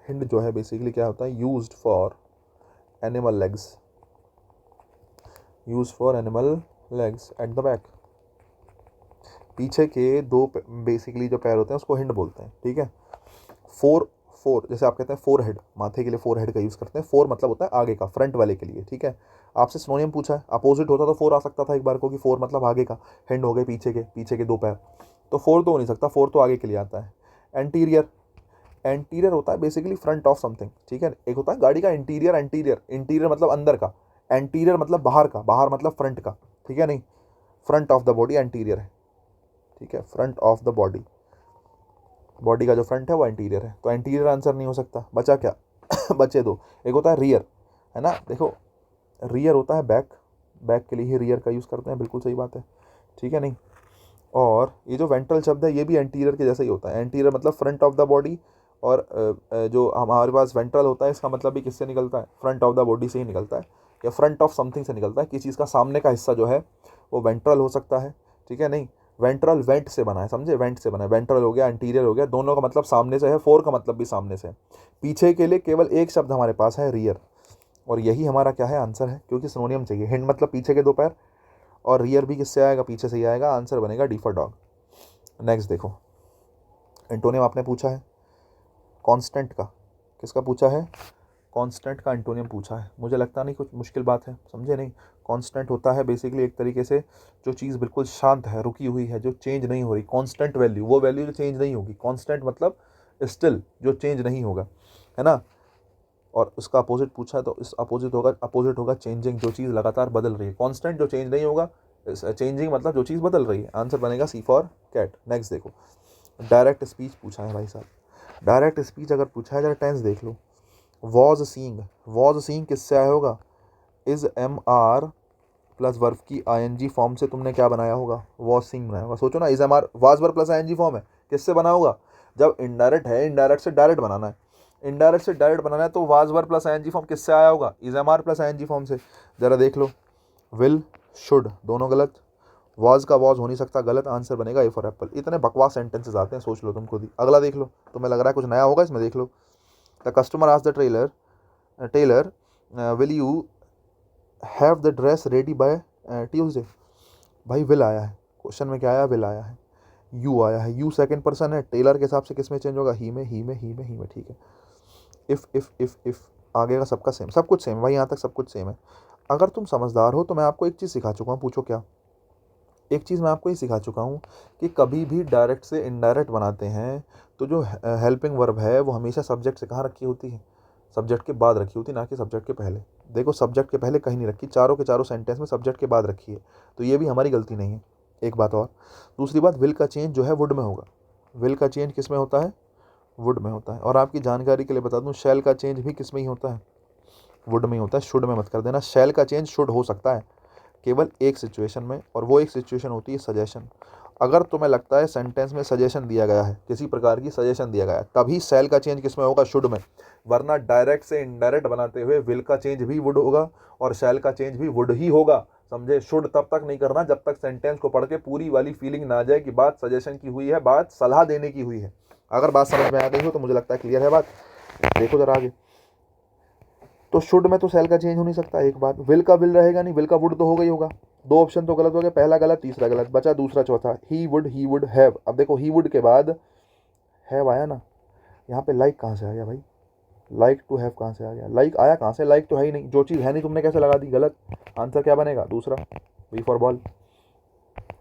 हिंड जो है बेसिकली क्या होता है? Used for animal legs, use for animal legs at the back. पीछे के दो बेसिकली जो पैर होते हैं उसको हिंड बोलते हैं, ठीक है। फोर, फोर जैसे आप कहते हैं फोर हेड, माथे के लिए फोर हेड का यूज़ करते हैं। फोर मतलब होता है आगे का, फ्रंट वाले के लिए, ठीक है। आपसे सिनोनियम पूछा है, अपोजिट होता तो फोर आ सकता था एक बार को, कि फोर मतलब आगे का, हिंड हो गए पीछे के दो पैर, तो फोर तो हो नहीं सकता, फोर तो आगे के लिए आता है। एंटीरियर, एंटीरियर होता है बेसिकली फ्रंट ऑफ समथिंग, ठीक है। एक होता है गाड़ी का इंटीरियर, एंटीरियर, इंटीरियर मतलब अंदर का, एंटीरियर मतलब बाहर का, बाहर मतलब फ्रंट का, ठीक है, नहीं। Front of the body anterior है, ठीक है, front of the body, body का जो फ्रंट है वो एंटीरियर है, तो एंटीरियर आंसर नहीं हो सकता। बचा क्या? बचे दो, एक होता है रियर, है ना, देखो रियर होता है बैक, बैक के लिए ही रियर का यूज़ करते हैं, बिल्कुल सही बात है, ठीक है, नहीं। और ये जो वेंट्रल शब्द है ये भी एंटीरियर के जैसा ही होता है, एंटीरियर मतलब फ्रंट ऑफ द बॉडी, और जो हमारे पास वेंट्रल होता है इसका मतलब भी किससे निकलता है? फ्रंट ऑफ द बॉडी से ही निकलता है, या फ्रंट ऑफ समथिंग से निकलता है, किसी चीज़ का सामने का हिस्सा जो है वो वेंट्रल हो सकता है, ठीक है, नहीं। वेंट्रल वेंट से बना है, समझे, वेंट से बना है, वेंट्रल हो गया, एंटीरियर हो गया, दोनों का मतलब सामने से है, फोर का मतलब भी सामने से है। पीछे के लिए केवल एक शब्द हमारे पास है, रियर, और यही हमारा क्या है? आंसर है, क्योंकि सिनोनियम चाहिए। हिंड मतलब पीछे के दो पैर, और रियर भी किससे आएगा? पीछे से ही आएगा। आंसर बनेगा डी फॉर डॉग। नेक्स्ट देखो, एंटोनियम आपने पूछा है कांस्टेंट का, किसका पूछा है? कांस्टेंट का एंटोनियम पूछा है। मुझे लगता नहीं कुछ मुश्किल बात है, समझे, नहीं। कांस्टेंट होता है बेसिकली एक तरीके से जो चीज़ बिल्कुल शांत है, रुकी हुई है, जो चेंज नहीं हो रही, कांस्टेंट वैल्यू, वो वैल्यू जो चेंज नहीं होगी। कांस्टेंट मतलब स्टिल, जो चेंज नहीं होगा, है ना। और उसका अपोजिट पूछा है तो इस अपोजिट होगा चेंजिंग, जो चीज़ लगातार बदल रही है। कांस्टेंट जो चेंज नहीं होगा, चेंजिंग मतलब जो चीज़ बदल रही है। आंसर बनेगा सी फॉर कैट। नेक्स्ट देखो, डायरेक्ट स्पीच पूछा है भाई साहब। डायरेक्ट स्पीच अगर पूछा है, जरा टेंस देख लो। वॉज सीइंग, वॉज सीइंग किससे आया होगा? Is am are plus verb की आईएनजी फॉर्म से तुमने क्या बनाया होगा? वॉज सीइंग बनाया होगा। सोचो ना, is am are was verb plus I N G form है, किससे बना होगा? जब इनडायरेक्ट है, इनडायरेक्ट से डायरेक्ट बनाना है, इनडायरेक्ट से डायरेक्ट बनाना है, तो was verb plus I N G form किससे आया होगा? Is am are plus I N G form से। जरा देख लो, विल, शुड, दोनों गलत, वॉज का वॉज हो नहीं सकता, गलत। आंसर बनेगा ए फॉर एप्पल। इतने बकवास सेंटेंसेस आते हैं, सोच लो तुम खुद ही। अगला देख लो, तुम्हें लग रहा है कुछ नया होगा इसमें, देख लो। The customer asked the tailor will you have the dress ready by Tuesday. भाई विल आया है, क्वेश्चन में क्या आया? विल आया है, यू आया है, यू सेकंड पर्सन है, टेलर के हिसाब से किस में चेंज होगा? ही में, ही में, ही में, ही में, ठीक है। इफ आगे का सबका सेम, सब कुछ सेम भाई, यहाँ तक सब कुछ सेम है। अगर तुम समझदार हो तो मैं आपको एक चीज़ सिखा चुका हूँ, पूछो क्या? एक चीज़ मैं आपको ये सिखा चुका हूँ कि कभी भी डायरेक्ट से इनडायरेक्ट बनाते हैं तो जो हेल्पिंग वर्ब है वो हमेशा सब्जेक्ट से कहाँ रखी होती है? सब्जेक्ट के बाद रखी होती, ना कि सब्जेक्ट के पहले। देखो सब्जेक्ट के पहले कहीं नहीं रखी, चारों के चारों सेंटेंस में सब्जेक्ट के बाद रखी है, तो ये भी हमारी गलती नहीं है। एक बात और, दूसरी बात, विल का चेंज जो है वुड में होगा। विल का चेंज किस में होता है? वुड में होता है। और आपकी जानकारी के लिए बता दूं, शैल का चेंज भी किस में ही होता है? वुड में ही होता है। शुड में मत कर देना। शैल का चेंज शुड हो सकता है केवल एक सिचुएशन में, और वो एक सिचुएशन होती है सजेशन। अगर तुम्हें लगता है सेंटेंस में सजेशन दिया गया है, किसी प्रकार की सजेशन दिया गया है, तभी शैल का चेंज किस में होगा? शुड में। वरना डायरेक्ट से इनडायरेक्ट बनाते हुए विल का चेंज भी वुड होगा और शैल का चेंज भी वुड ही होगा, समझे? शुड तब तक नहीं करना जब तक सेंटेंस को पढ़ के पूरी वाली फीलिंग ना आ जाए कि बात सजेशन की हुई है, बात सलाह देने की हुई है। अगर बात समझ में आ गई हो तो मुझे लगता है क्लियर है बात। देखो जरा आगे, तो शुड में तो सेल का चेंज हो नहीं सकता, एक बात। विल का विल रहेगा नहीं, विल का वुड तो होगा ही होगा। दो ऑप्शन तो गलत हो गए, पहला गलत तीसरा गलत, बचा दूसरा चौथा। He would have. अब देखो ही वुड के बाद हैव आया ना, यहाँ पे लाइक कहाँ से आ गया भाई? लाइक टू हैव कहाँ से आ गया? लाइक आया कहाँ से? लाइक तो है ही नहीं, जो चीज़ है नहीं तुमने कैसे लगा दी? गलत। आंसर क्या बनेगा? दूसरा, बी फॉर बॉल।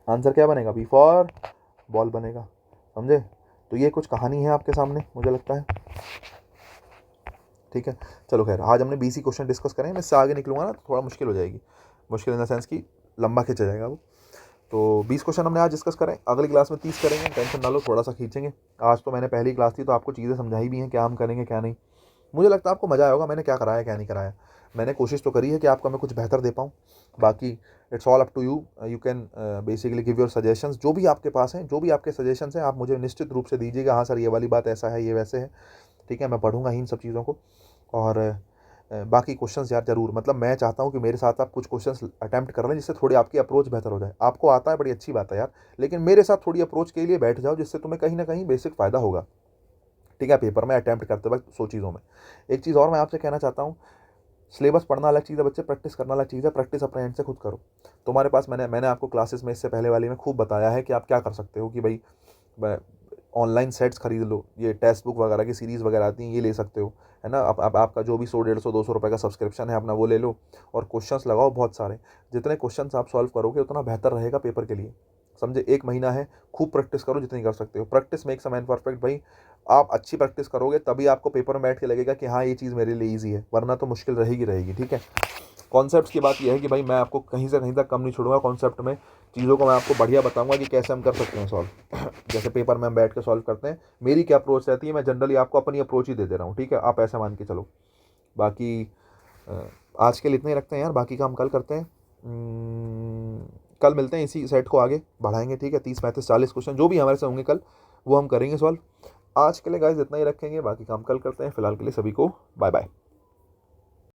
आंसर क्या बनेगा? बी फॉर बॉल बनेगा, समझे? तो ये कुछ कहानी है आपके सामने, मुझे लगता है। ठीक है, चलो खैर, आज हमने 20 ही क्वेश्चन डिस्कस करें। मैं इससे आगे निकलूंगा ना तो थोड़ा मुश्किल हो जाएगी। मुश्किल इन द सेंस कि लंबा खींचा जाएगा वो। तो 20 क्वेश्चन हमने आज डिस्कस करें, अगली क्लास में 30 करेंगे। टेंशन ना लो, थोड़ा सा खींचेंगे। आज तो मैंने पहली क्लास थी तो आपको चीज़ें समझाई भी हैं, क्या हम करेंगे क्या नहीं। मुझे लगता है आपको मज़ा आया होगा, मैंने क्या कराया क्या नहीं कराया। मैंने कोशिश तो करी है कि आपको मैं कुछ बेहतर दे पाऊँ। बाकी it's all up to you. You can basically give your suggestions, जो भी आपके पास हैं, जो भी आपके सजेशंस हैं, आप मुझे निश्चित रूप से दीजिएगा। हाँ सर, ये वाली बात ऐसा है, ये वैसे है। ठीक है, मैं पढ़ूंगा ही इन सब चीज़ों को। और बाकी क्वेश्चंस यार ज़रूर, मतलब मैं चाहता हूँ कि मेरे साथ आप कुछ क्वेश्चंस अटैम्प्ट कर लें, जिससे थोड़ी आपकी अप्रोच बेहतर हो जाए। आपको आता है, बड़ी अच्छी बात है यार, लेकिन मेरे साथ थोड़ी अप्रोच के लिए बैठ जाओ, जिससे तुम्हें कहीं ना कहीं बेसिक फ़ायदा होगा। ठीक है, पेपर में अटैम्प्ट करते वक्त 100 चीज़ों में। एक चीज़ और मैं आपसे कहना चाहता हूँ, सिलेबस पढ़ना अलग चीज़ है बच्चे, प्रैक्टिस करना अलग चीज़ है। प्रैक्टिस अपने एंड से खुद करो। तुम्हारे पास मैंने आपको क्लासेस में इससे पहले वाली में खूब बताया है कि आप क्या कर सकते हो, कि भाई ऑनलाइन सेट्स खरीद लो, ये टेक्स्ट बुक वगैरह की सीरीज़ वगैरह आती हैं, ये ले सकते हो, है ना। अब आपका जो भी 100, 150, 200 रुपये का सब्सक्रिप्शन है अपना, वो ले लो और क्वेश्चंस लगाओ बहुत सारे। जितने क्वेश्चंस आप सॉल्व करोगे उतना बेहतर रहेगा पेपर के लिए, समझे। 1 महीना है, खूब प्रैक्टिस करो जितनी कर सकते हो। Practice makes a man perfect भाई। आप अच्छी प्रैक्टिस करोगे तभी आपको पेपर में बैठ के लगेगा कि हाँ ये चीज़ मेरे लिए ईजी है, वरना तो मुश्किल रहेगी रहेगी। ठीक है, कॉन्सेप्ट्स की बात यह है कि भाई मैं आपको कहीं से कहीं तक कम नहीं छोड़ूंगा कॉन्सेप्ट में। चीज़ों को मैं आपको बढ़िया बताऊंगा कि कैसे हम कर सकते हैं सॉल्व। जैसे पेपर में हम बैठ के सॉल्व करते हैं, मेरी क्या अप्रोच रहती है, मैं जनरली आपको अपनी अप्रोच ही दे रहा हूँ। ठीक है, आप ऐसा मान के चलो। बाकी आज के लिए इतना ही रखते हैं यार, बाकी काम कल करते हैं। कल मिलते हैं, इसी सेट को आगे बढ़ाएंगे। ठीक है, 30, 35, 40 क्वेश्चन जो भी हमारे से होंगे कल, वो हम करेंगे सॉल्व। आज के लिए गाइस इतना ही रखेंगे, बाकी काम कल करते हैं। फिलहाल के लिए सभी को बाय बाय।